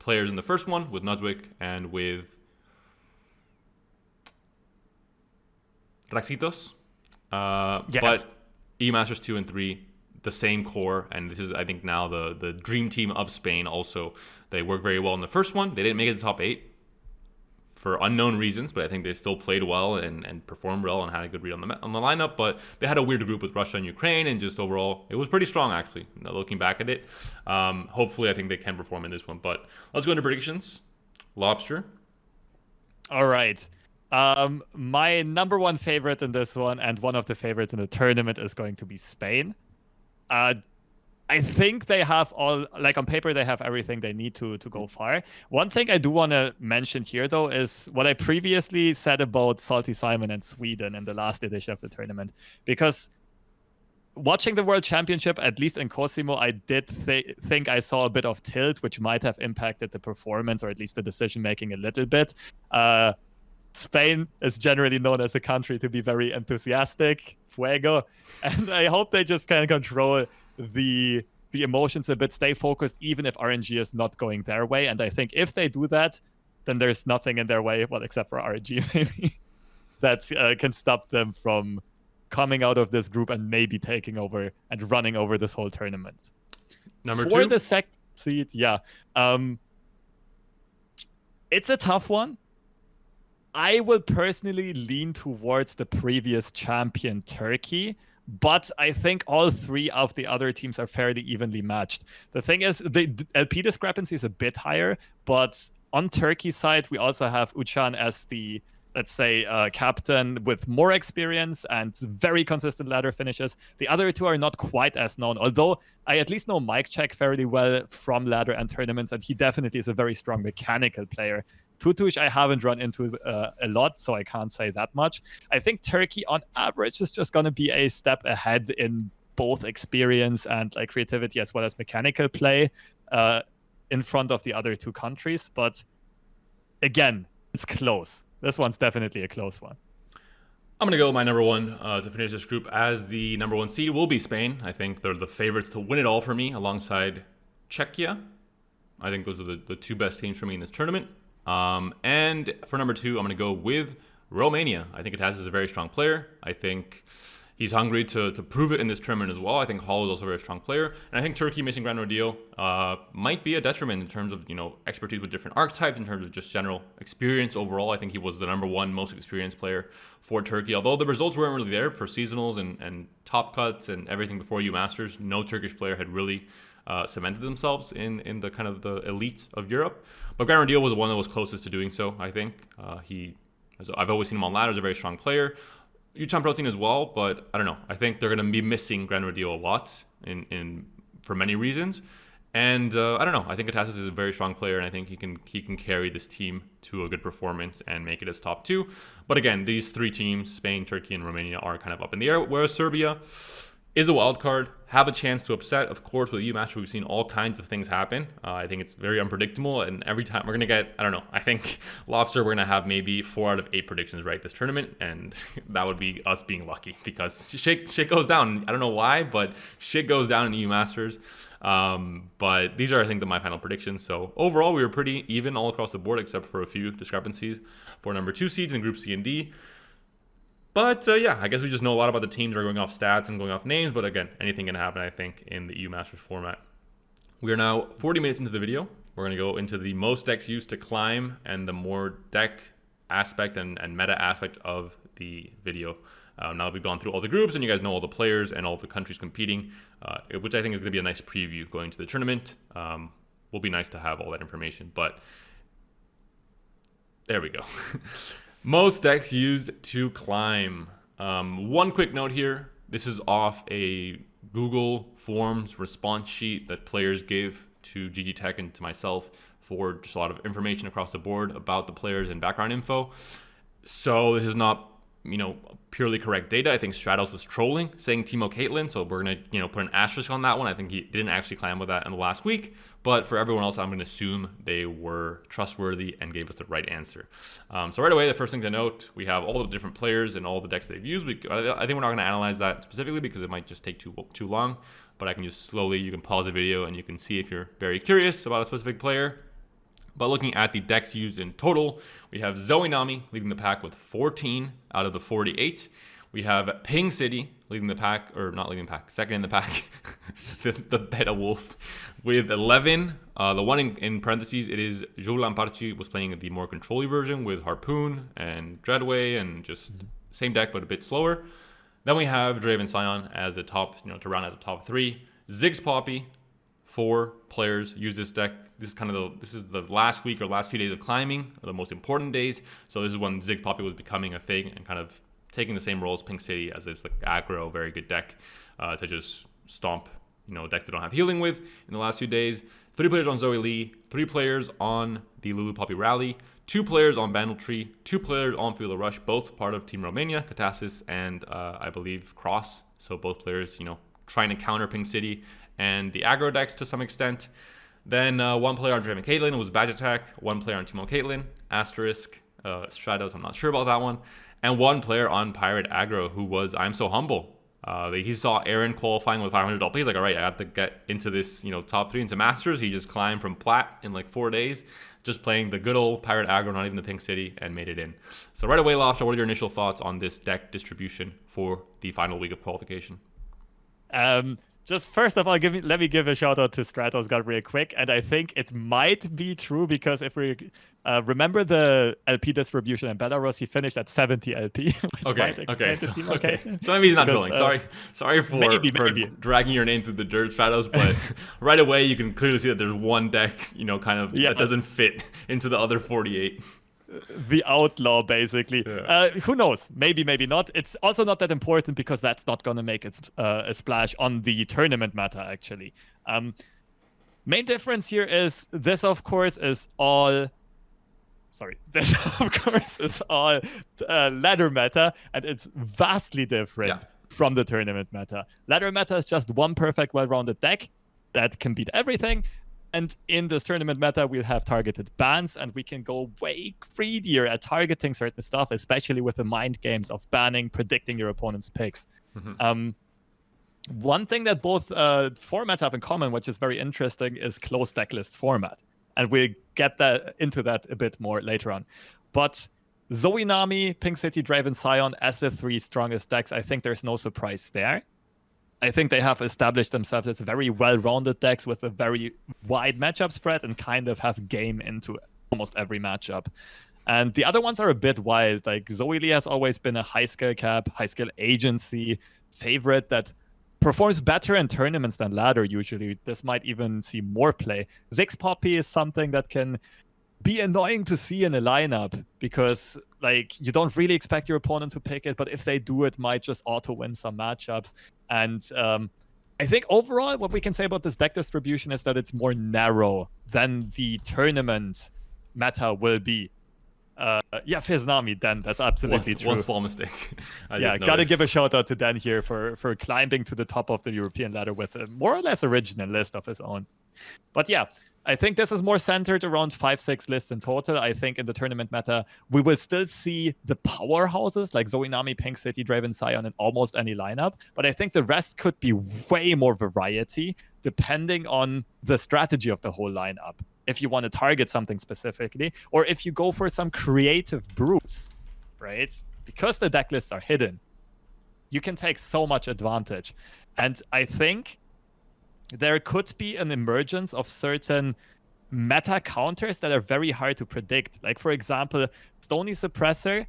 players in the first one, with Nudwick and with Raxitos. But EU Masters 2 and 3, the same core, and this is, I think, now the dream team of Spain also. They worked very well in the first one. They didn't make it to the top 8. for unknown reasons, but I think they still played well and performed well and had a good read on the lineup. But they had a weird group with Russia and Ukraine, and just overall, it was pretty strong actually. Looking back at it, hopefully I think they can perform in this one. But let's go into predictions. Lobster. All right. My number one favorite in this one, and one of the favorites in the tournament, is going to be Spain. I think they have all, like on paper, they have everything they need to go far. One thing I do want to mention here, though, is what I previously said about Salty Simon and Sweden in the last edition of the tournament. Because watching the World Championship, at least in Cosimo, I did think I saw a bit of tilt, which might have impacted the performance or at least the decision-making a little bit. Spain is generally known as a country to be very enthusiastic, fuego, and I hope they just can control the emotions a bit, stay focused, even if RNG is not going their way. And I think if they do that, then there's nothing in their way, well, except for RNG maybe, that can stop them from coming out of this group and maybe taking over and running over this whole tournament. Number two? For the second seed, yeah. It's a tough one. I will personally lean towards the previous champion, Turkey, but I think all three of the other teams are fairly evenly matched. The thing is, the LP discrepancy is a bit higher, but on Turkey's side, we also have Uchan as the, let's say, captain with more experience and very consistent ladder finishes. The other two are not quite as known, although I at least know Mike Check fairly well from ladder and tournaments, and he definitely is a very strong mechanical player. Tutush I haven't run into a lot, so I can't say that much. I think Turkey on average is just going to be a step ahead in both experience and like creativity as well as mechanical play in front of the other two countries. But again, it's close. This one's definitely a close one. I'm going to go with my number one to finish this group as the number one seed will be Spain. I think they're the favorites to win it all for me alongside Czechia. I think those are the two best teams for me in this tournament. And for number two, I'm going to go with Romania. I think Itaz is a very strong player. I think he's hungry to prove it in this tournament as well. I think Hall is also a very strong player. And I think Turkey missing Grand Rodeo might be a detriment in terms of, expertise with different archetypes, in terms of just general experience overall. I think he was the number one most experienced player for Turkey. Although the results weren't really there for seasonals and top cuts and everything before U Masters, no Turkish player had really cemented themselves in the kind of the elite of Europe. But Grand Rodeo was the one that was closest to doing so, I think. I've always seen him on ladder as a very strong player. Uchan Protein as well, but I don't know. I think they're going to be missing Grand Rodeo a lot for many reasons. And I don't know. I think Atasis is a very strong player, and I think he can carry this team to a good performance and make it as top two. But again, these three teams, Spain, Turkey, and Romania, are kind of up in the air, whereas Serbia is a wild card, have a chance to upset. Of course, with UMaster, we've seen all kinds of things happen. I think it's very unpredictable, and every time we're going to get, I don't know, I think Lobster, we're going to have maybe 4 out of 8 predictions right this tournament, and that would be us being lucky, because shit goes down. I don't know why, but shit goes down in the UMasters. But these are, I think, my final predictions. So overall, we were pretty even all across the board, except for a few discrepancies for number 2 seeds in Group C and D. But yeah, I guess we just know a lot about the teams are going off stats and going off names. But again, anything can happen, I think, in the EU Masters format. We are now 40 minutes into the video. We're going to go into the most decks used to climb and the more deck aspect and meta aspect of the video. Now that we've gone through all the groups and you guys know all the players and all the countries competing, which I think is going to be a nice preview going to the tournament. Will be nice to have all that information. But there we go. Most decks used to climb. One quick note here. This is off a Google Forms response sheet that players gave to GG Tech and to myself for just a lot of information across the board about the players and background info. So this is not, purely correct data. I think Stratos was trolling, saying Timo Caitlyn. So we're going to, put an asterisk on that one. I think he didn't actually climb with that in the last week. But for everyone else, I'm going to assume they were trustworthy and gave us the right answer. So right away, the first thing to note, we have all the different players and all the decks they've used. I think we're not going to analyze that specifically because it might just take too long. But I can just slowly, you can pause the video and you can see if you're very curious about a specific player. But looking at the decks used in total, we have Zoe Nami leading the pack with 14 out of the 48. We have Ping City leading the pack, or not leading the pack, second in the pack, the Beta Wolf with 11. The one in parentheses, it is Joe Lamparchi was playing the more control-y version with Harpoon and Dreadway and just same deck but a bit slower. Then we have Draven Scion as the top, to round out the top 3. Ziggs Poppy, 4 players use this deck. This is the last week or last few days of climbing, the most important days. So this is when Ziggs Poppy was becoming a thing and kind of taking the same role as Pink City as this aggro, very good deck to just stomp, decks that don't have healing with in the last few days. 3 players on Zoe Lee, 3 players on the Lulu Poppy Rally, 2 players on Bandle Tree, 2 players on Field of Rush, both part of Team Romania, Katasis and I believe Cross. So both players, trying to counter Pink City and the aggro decks to some extent. Then 1 player on Draven Caitlyn was Badge Attack, 1 player on Teemo Caitlyn, Asterisk, Stratos, I'm not sure about that one. And 1 player on Pirate Aggro who was I'm So Humble. He saw Aaron qualifying with 500 LP. He's like, all right, I have to get into this, top 3 into Masters. He just climbed from Plat in like 4 days, just playing the good old Pirate Aggro, not even the Pink City, and made it in. So right away, Lobster, what are your initial thoughts on this deck distribution for the final week of qualification? Just first of all, let me give a shout out to Stratos God real quick, and I think it might be true because if we remember the LP distribution in Belarus, he finished at 70 LP. Okay. So maybe he's not trolling. Sorry for dragging your name through the dirt, Stratos, but right away you can clearly see that there's one deck, that doesn't fit into the other 48. The outlaw, basically. Yeah. Who knows? Maybe not. It's also not that important because that's not going to make a splash on the tournament meta, actually. Main difference here is this, of course, is all... This, of course, is all ladder meta, and it's vastly different from the tournament meta. Ladder meta is just one perfect, well-rounded deck that can beat everything. And in this tournament meta, we'll have targeted bans, and we can go way greedier at targeting certain stuff, especially with the mind games of banning, predicting your opponent's picks. Mm-hmm. One thing that both formats have in common, which is very interesting, is closed deck lists format. And we'll get into that a bit more later on. But Zoe Nami, Pink City, Draven Scion as the 3 strongest decks, I think there's no surprise there. I think they have established themselves as very well-rounded decks with a very wide matchup spread and kind of have game into almost every matchup. And the other ones are a bit wild. Like Zoe Lee has always been a high-skill cap, high-skill agency favorite that performs better in tournaments than ladder usually. This might even see more play. Ziggs Poppy is something that can be annoying to see in a lineup because you don't really expect your opponent to pick it, but if they do, it might just auto-win some matchups. And I think overall, what we can say about this deck distribution is that it's more narrow than the tournament meta will be. Fiznami, Dan, that's absolutely true. One small mistake. Gotta give a shout out to Dan here for climbing to the top of the European ladder with a more or less original list of his own. But yeah, I think this is more centered around 5-6 lists in total. I think in the tournament meta, we will still see the powerhouses like Zoe Nami, Pink City, Draven Scion in almost any lineup. But I think the rest could be way more variety depending on the strategy of the whole lineup. If you want to target something specifically, or if you go for some creative brews, right? Because the deck lists are hidden, you can take so much advantage. And I think there could be an emergence of certain meta counters that are very hard to predict. Like, for example, Stony Suppressor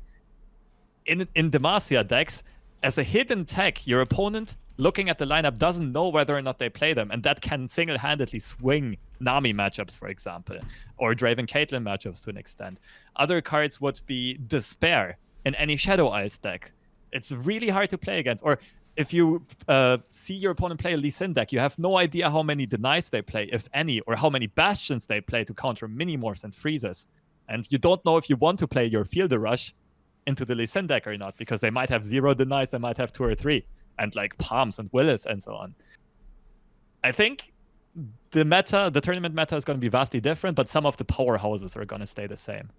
in Demacia decks, as a hidden tech, your opponent looking at the lineup doesn't know whether or not they play them, and that can single-handedly swing Nami matchups, for example, or Draven Caitlyn matchups to an extent. Other cards would be Despair in any Shadow Isles deck. It's really hard to play against. Or if you see your opponent play a Lee Sin deck, you have no idea how many denies they play, if any, or how many bastions they play to counter Minimorphs and Freezes. And you don't know if you want to play your Field of Rush into the Lee Sin deck or not, because they might have 0 denies, they might have 2 or 3, and like Palms and Willis and so on. I think the tournament meta is going to be vastly different, but some of the powerhouses are going to stay the same.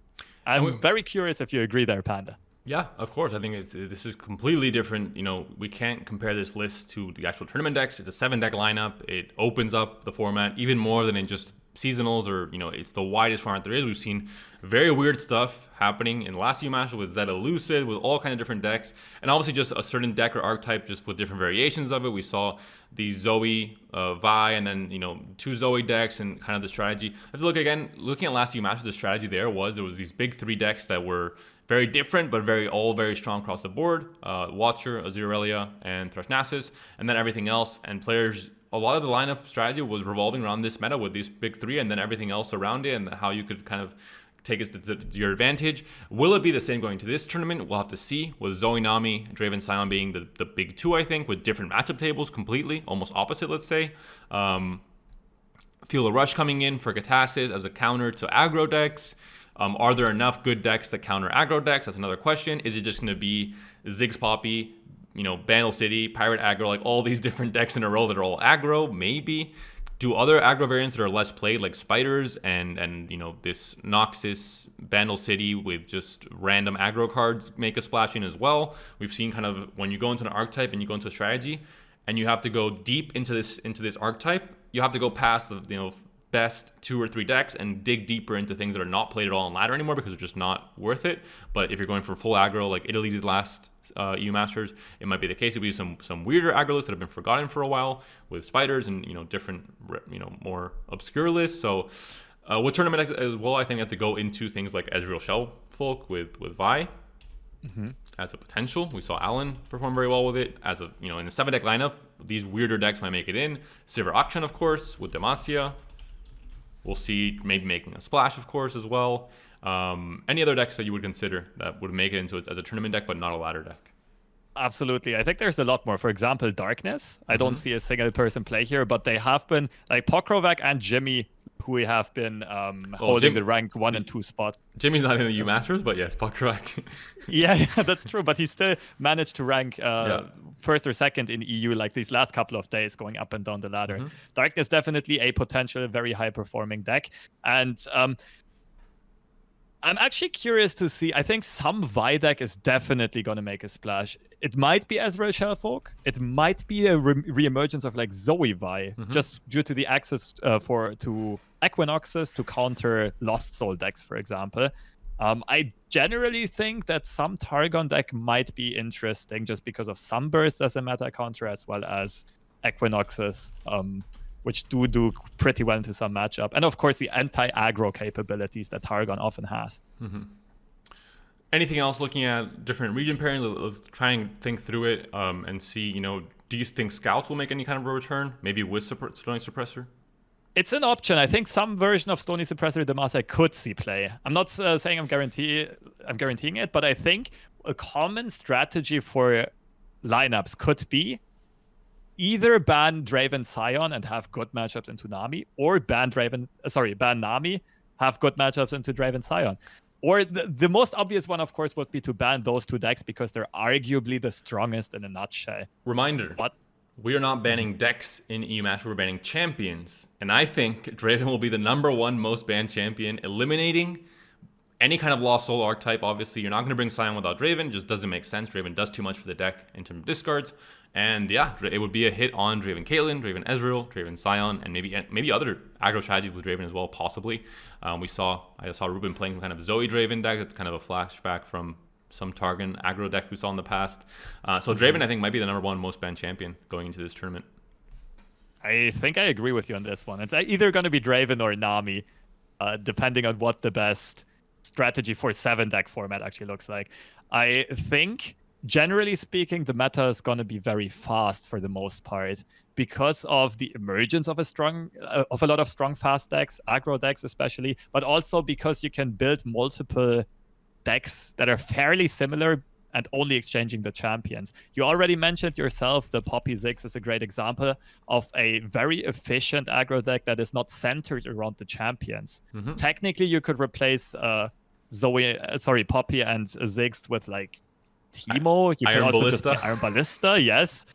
I'm very curious if you agree there, Panda. Yeah, of course. I think this is completely different. We can't compare this list to the actual tournament decks. It's a 7-deck lineup. It opens up the format even more than in just seasonals, or it's the widest format there is. We've seen very weird stuff happening in the last few matches with Zeta Lucid, with all kind of different decks, and obviously just a certain deck or archetype just with different variations of it. We saw the Zoe, Vi, and then 2 Zoe decks, and kind of the strategy. Let's look again. Looking at last few matches, the strategy there was these big 3 decks that were very different, but all very strong across the board. Watcher, Azurelia, and Threshnasis, and then everything else. And players, a lot of the lineup strategy was revolving around this meta with these big 3, and then everything else around it, and how you could kind of take it to your advantage. Will it be the same going to this tournament? We'll have to see, with Zoe, Nami, Draven, Sion being the big 2, I think, with different matchup tables completely, almost opposite, let's say. Feel the Rush coming in for Katasis as a counter to aggro decks. Are there enough good decks that counter aggro decks? That's another question. Is it just going to be Ziggs Poppy, Bandle City, Pirate aggro, like all these different decks in a row that are all aggro? Maybe. Do other aggro variants that are less played, like Spiders and this Noxus Bandle City with just random aggro cards, make a splash in as well? We've seen kind of when you go into an archetype and you go into a strategy and you have to go deep into this archetype, you have to go past the best 2 or 3 decks and dig deeper into things that are not played at all in ladder anymore because they're just not worth it. But if you're going for full aggro like Italy did last EU Masters, it might be the case. It'll be some weirder aggro lists that have been forgotten for a while with Spiders and different more obscure lists. So with tournament as well, I think you have to go into things like Ezreal Shell Folk with Vi. As a potential. We saw Alan perform very well with it. As a in a 7 deck lineup, these weirder decks might make it in. Silver Auction, of course, with Demacia. We'll see maybe making a splash, of course, as well. Any other decks that you would consider that would make it into it as a tournament deck, but not a ladder deck? Absolutely. I think there's a lot more. For example, Darkness. I don't see a single person play here, but they have been, like Pokrovac and Jimmy, who we have been holding the rank 1 and 2 spot. Jimmy's not in the EU Masters, but yes, Pokrovac. yeah, that's true. But he still managed to rank first or second in EU like these last couple of days, going up and down the ladder. Darkness definitely a potential very high performing deck. And I'm actually curious to see. I think some Vi deck is definitely going to make a splash. It might be Ezreal Shellfolk. It might be a re-emergence of like Zoe Vi, just due to the access to Equinoxes to counter Lost Soul decks, for example. I generally think that some Targon deck might be interesting just because of Sunburst as a meta counter, as well as Equinoxes, which do pretty well into some matchup. And of course, the anti-aggro capabilities that Targon often has. Anything else looking at different region pairings? Let's try and think through it and see, do you think Scouts will make any kind of a return? Maybe with Stony Suppressor? It's an option. I think some version of Stony Suppressor Demacia could see play. I'm not saying I'm guaranteeing it, but I think a common strategy for lineups could be either ban Draven Sion and have good matchups into Nami, or ban Nami, have good matchups into Draven Sion. Or the most obvious one, of course, would be to ban those 2 decks because they're arguably the strongest in a nutshell. Reminder. What? We are not banning decks in EU Master, we're banning champions. And I think Draven will be the #1 most banned champion, eliminating any kind of Lost Soul archetype. Obviously, you're not going to bring Sion without Draven. It just doesn't make sense. Draven does too much for the deck in terms of discards. And yeah, it would be a hit on Draven Caitlyn, Draven Ezreal, Draven Sion, and maybe other aggro strategies with Draven as well, possibly. I saw Ruben playing some kind of Zoe Draven deck. That's kind of a flashback from some Targon aggro deck we saw in the past. So Draven, I think, might be the #1 most banned champion going into this tournament. I think I agree with you on this one. It's either going to be Draven or Nami, depending on what the best strategy for 7 deck format actually looks like. I think, generally speaking, the meta is going to be very fast for the most part because of the emergence of a lot of strong fast decks, aggro decks especially, but also because you can build multiple decks that are fairly similar and only exchanging the champions. You already mentioned yourself the Poppy Ziggs is a great example of a very efficient aggro deck that is not centered around the champions. Technically, you could replace Poppy and Ziggs with like Teemo. You Iron can also Ballista. just play Iron Ballista, yes.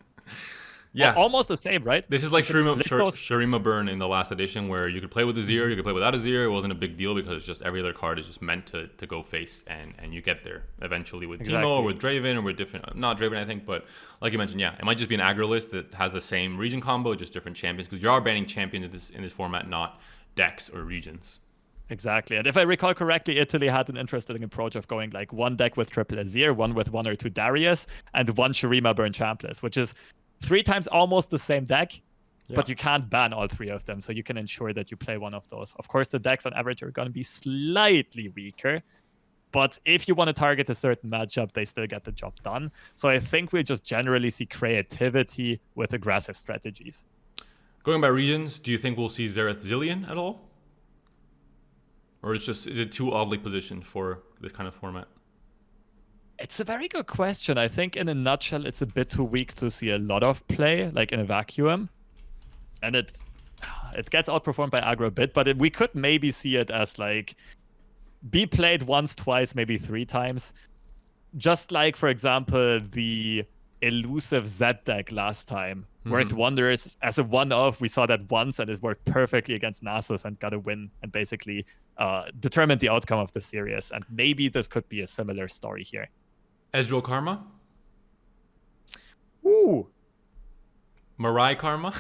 Yeah. Almost the same, right? This is like Shurima Burn in the last edition, where you could play with Azir, you could play without Azir. It wasn't a big deal because it's just every other card is just meant to go face, and you get there eventually with Teemo or with Draven or with different, not Draven, I think, but like you mentioned, yeah, it might just be an aggro list that has the same region combo, just different champions, because you are banning champions in this format, not decks or regions. Exactly. And if I recall correctly, Italy had an interesting approach of going like one deck with triple Azir, one with 1 or 2 Darius, and one Shurima Burn Champlas, which is 3 times almost the same deck, but you can't ban all 3 of them. So you can ensure that you play one of those. Of course, the decks on average are going to be slightly weaker, but if you want to target a certain matchup, they still get the job done. So I think we'll just generally see creativity with aggressive strategies. Going by regions, do you think we'll see Xerath Zillion at all? Or is it too oddly positioned for this kind of format? It's a very good question. I think in a nutshell, it's a bit too weak to see a lot of play, like in a vacuum. And it gets outperformed by aggro a bit, but we could maybe see it as like be played once, twice, maybe 3 times. Just like, for example, the elusive Z deck last time, where it wonders as a one-off. We saw that once and it worked perfectly against Nasus and got a win and basically determined the outcome of the series. And maybe this could be a similar story here. Ezreal Karma? Ooh. Mirai Karma?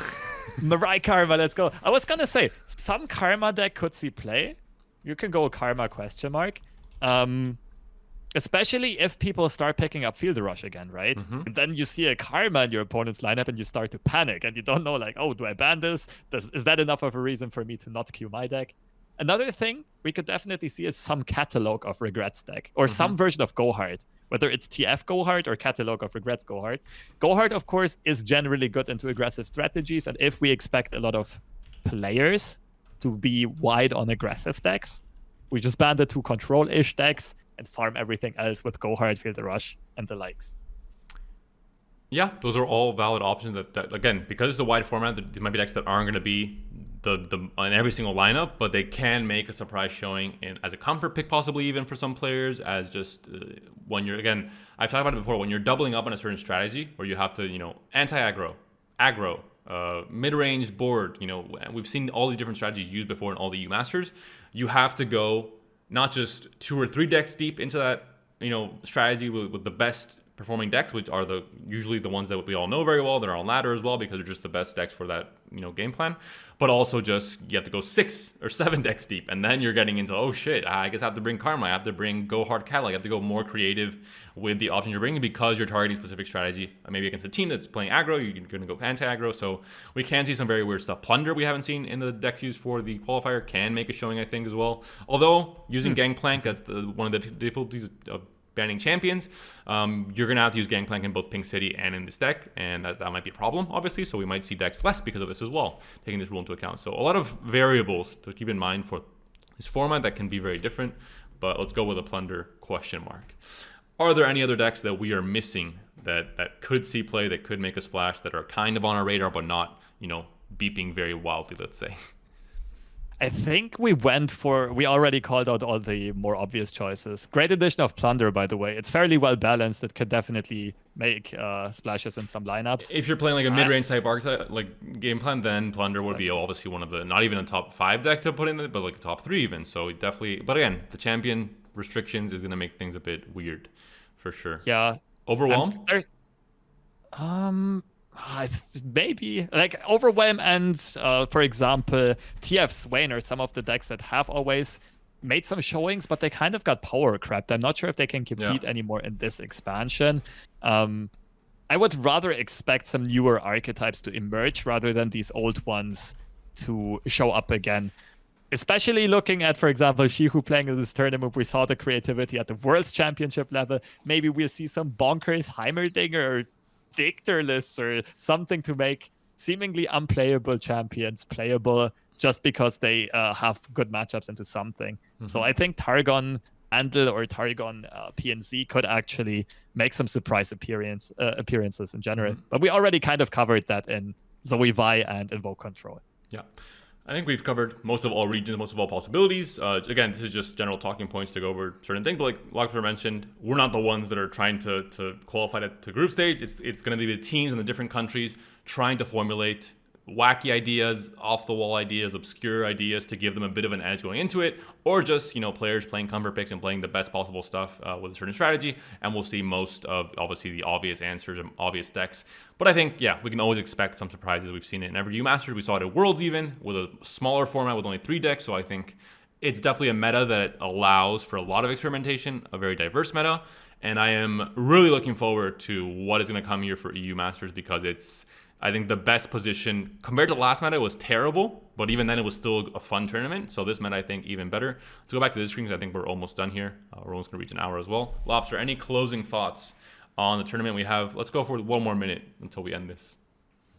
Mirai Karma, let's go. I was going to say, some Karma deck could see play. You can go Karma ? Especially if people start picking up Field Rush again, right? And then you see a Karma in your opponent's lineup and you start to panic and you don't know, like, oh, do I ban this? Is that enough of a reason for me to not queue my deck? Another thing we could definitely see is some Catalog of Regrets deck or some version of Gohard, whether it's TF Gohard or Catalog of Regrets Gohard. Gohard, of course, is generally good into aggressive strategies, and if we expect a lot of players to be wide on aggressive decks, we just ban the 2 control-ish decks and farm everything else with Gohard, Field Rush, and the likes. Yeah, those are all valid options. That again, because it's a wide format, there might be decks that aren't going to be the in every single lineup, but they can make a surprise showing as a comfort pick, possibly even for some players. As just when you're, again, I've talked about it before, when you're doubling up on a certain strategy, where you have to, anti-aggro, aggro, mid-range board. We've seen all these different strategies used before in all the EU Masters. You have to go not just 2 or 3 decks deep into that, strategy with the best performing decks, which are usually the ones that we all know very well, that are on ladder as well, because they're just the best decks for that, game plan. But also just, you have to go 6 or 7 decks deep, and then you're getting into, oh shit, I guess I have to bring Karma, I have to bring Go Hard Catalog, I have to go more creative with the options you're bringing because you're targeting specific strategy. Maybe against a team that's playing aggro, you're going to go anti-aggro, so we can see some very weird stuff. Plunder, we haven't seen in the decks used for the qualifier, can make a showing, I think, as well. Although, using Gangplank, that's one of the difficulties of banning champions, you're going to have to use Gangplank in both Pink City and in this deck, and that might be a problem, obviously, so we might see decks less because of this as well, taking this rule into account. So a lot of variables to keep in mind for this format that can be very different, but let's go with a Plunder ? Are there any other decks that we are missing that could see play, that could make a splash, that are kind of on our radar, but not, beeping very wildly, let's say? I think we already called out all the more obvious choices. Great addition of Plunder, by the way. It's fairly well balanced. It could definitely make splashes in some lineups. If you're playing like a mid-range type archetype, like game plan, then Plunder would be obviously one of the, not even a top 5 deck to put in it, but like a top 3 even. So definitely, but again, the champion restrictions is going to make things a bit weird, for sure. Yeah. Overwhelm? Maybe like Overwhelm and for example TF Swain are some of the decks that have always made some showings, but they kind of got power crept. I'm not sure if they can compete anymore in this expansion. I would rather expect some newer archetypes to emerge rather than these old ones to show up again. Especially looking at, for example, Shihu playing in this tournament, we saw the creativity at the World's Championship level. Maybe we'll see some bonkers Heimerdinger or Victorless or something to make seemingly unplayable champions playable just because they have good matchups into something. So I think Targon Andal or Targon PNZ could actually make some surprise appearances in general. But we already kind of covered that in Zoe Vi and Invoke Control. Yeah. I think we've covered most of all regions, most of all possibilities. Again, this is just general talking points to go over certain things. But like LoCaSelest mentioned, we're not the ones that are trying to qualify to group stage. It's going to be the teams in the different countries trying to formulate wacky ideas, off-the-wall ideas, obscure ideas to give them a bit of an edge going into it, or just, you know, players playing comfort picks and playing the best possible stuff with a certain strategy, and we'll see most of, obviously, the obvious answers and obvious decks. But I think, yeah, we can always expect some surprises. We've seen it in every Masters. We saw it at Worlds even, with a smaller format with only 3 decks, so I think it's definitely a meta that allows for a lot of experimentation, a very diverse meta, and I am really looking forward to what is going to come here for EU Masters, because it's, I think, the best position. Compared to last meta, it was terrible, but even then it was still a fun tournament. So this meta, I think, even better. Let's go back to this screen, because I think we're almost done here. We're almost going to reach an hour as well. Lobster, any closing thoughts on the tournament we have? Let's go for 1 more minute until we end this.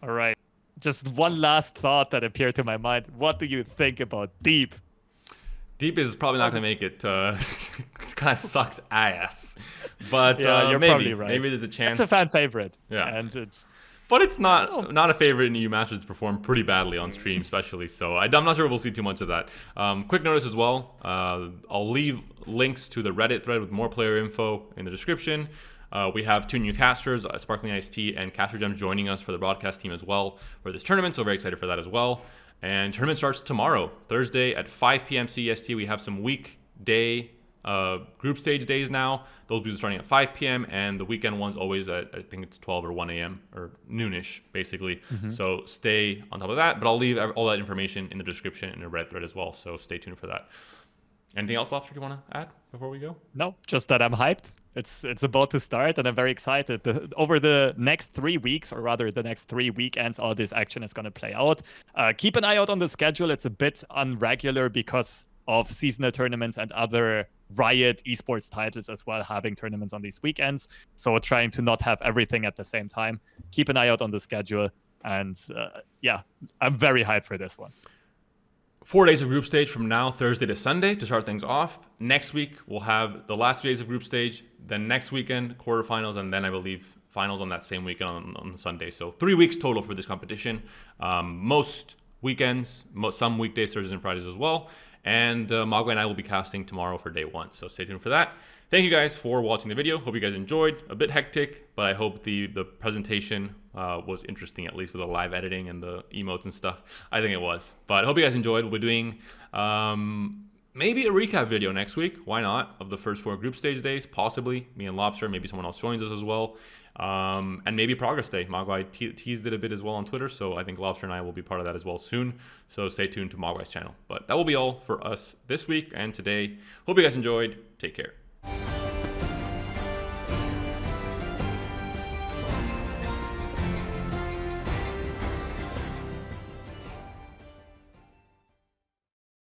All right. Just one last thought that appeared to my mind. What do you think about Deep? Deep is probably not going to make it. It kind of sucks ass. But yeah, you're maybe, probably right. Maybe there's a chance. It's a fan favorite. Yeah. And it's... But it's not a favorite in EU Masters. It's performed pretty badly on stream, especially. So I'm not sure we'll see too much of that. Quick notice as well. I'll leave links to the Reddit thread with more player info in the description. We have 2 new casters, Sparkling Iced Tea and Caster Gem, joining us for the broadcast team as well for this tournament. So very excited for that as well. And tournament starts tomorrow, Thursday at 5 p.m. CEST. We have some weekday group stage days now. Those will be starting at 5 p.m. and the weekend ones always at, I think it's 12 or 1 a.m. or noonish, basically. So stay on top of that. But I'll leave all that information in the description in the Reddit thread as well. So stay tuned for that. Anything else, Lobster, you want to add before we go? No, just that I'm hyped. It's about to start, and I'm very excited. Over the next 3 weeks, or rather the next 3 weekends, all this action is going to play out. Keep an eye out on the schedule. It's a bit irregular because of seasonal tournaments and other Riot esports titles as well having tournaments on these weekends. So trying to not have everything at the same time. Keep an eye out on the schedule. And yeah, I'm very hyped for this one. 4 days of group stage from now, Thursday to Sunday, to start things off. Next week, we'll have the last 2 days of group stage. Then next weekend, quarterfinals, and then I believe finals on that same weekend on Sunday. So 3 weeks total for this competition. Most weekends, some weekdays, Thursdays and Fridays as well. And Magua and I will be casting tomorrow for day 1. So stay tuned for that. Thank you guys for watching the video. Hope you guys enjoyed. A bit hectic, but I hope the presentation was interesting, at least with the live editing and the emotes and stuff. I think it was. But I hope you guys enjoyed. We'll be doing maybe a recap video next week. Why not? Of the first 4 group stage days, possibly. Me and Lobster, maybe someone else joins us as well. And maybe Progress Day. Mogwai teased it a bit as well on Twitter, so I think Lobster and I will be part of that as well soon. So stay tuned to Mogwai's channel. But that will be all for us this week and today. Hope you guys enjoyed. Take care.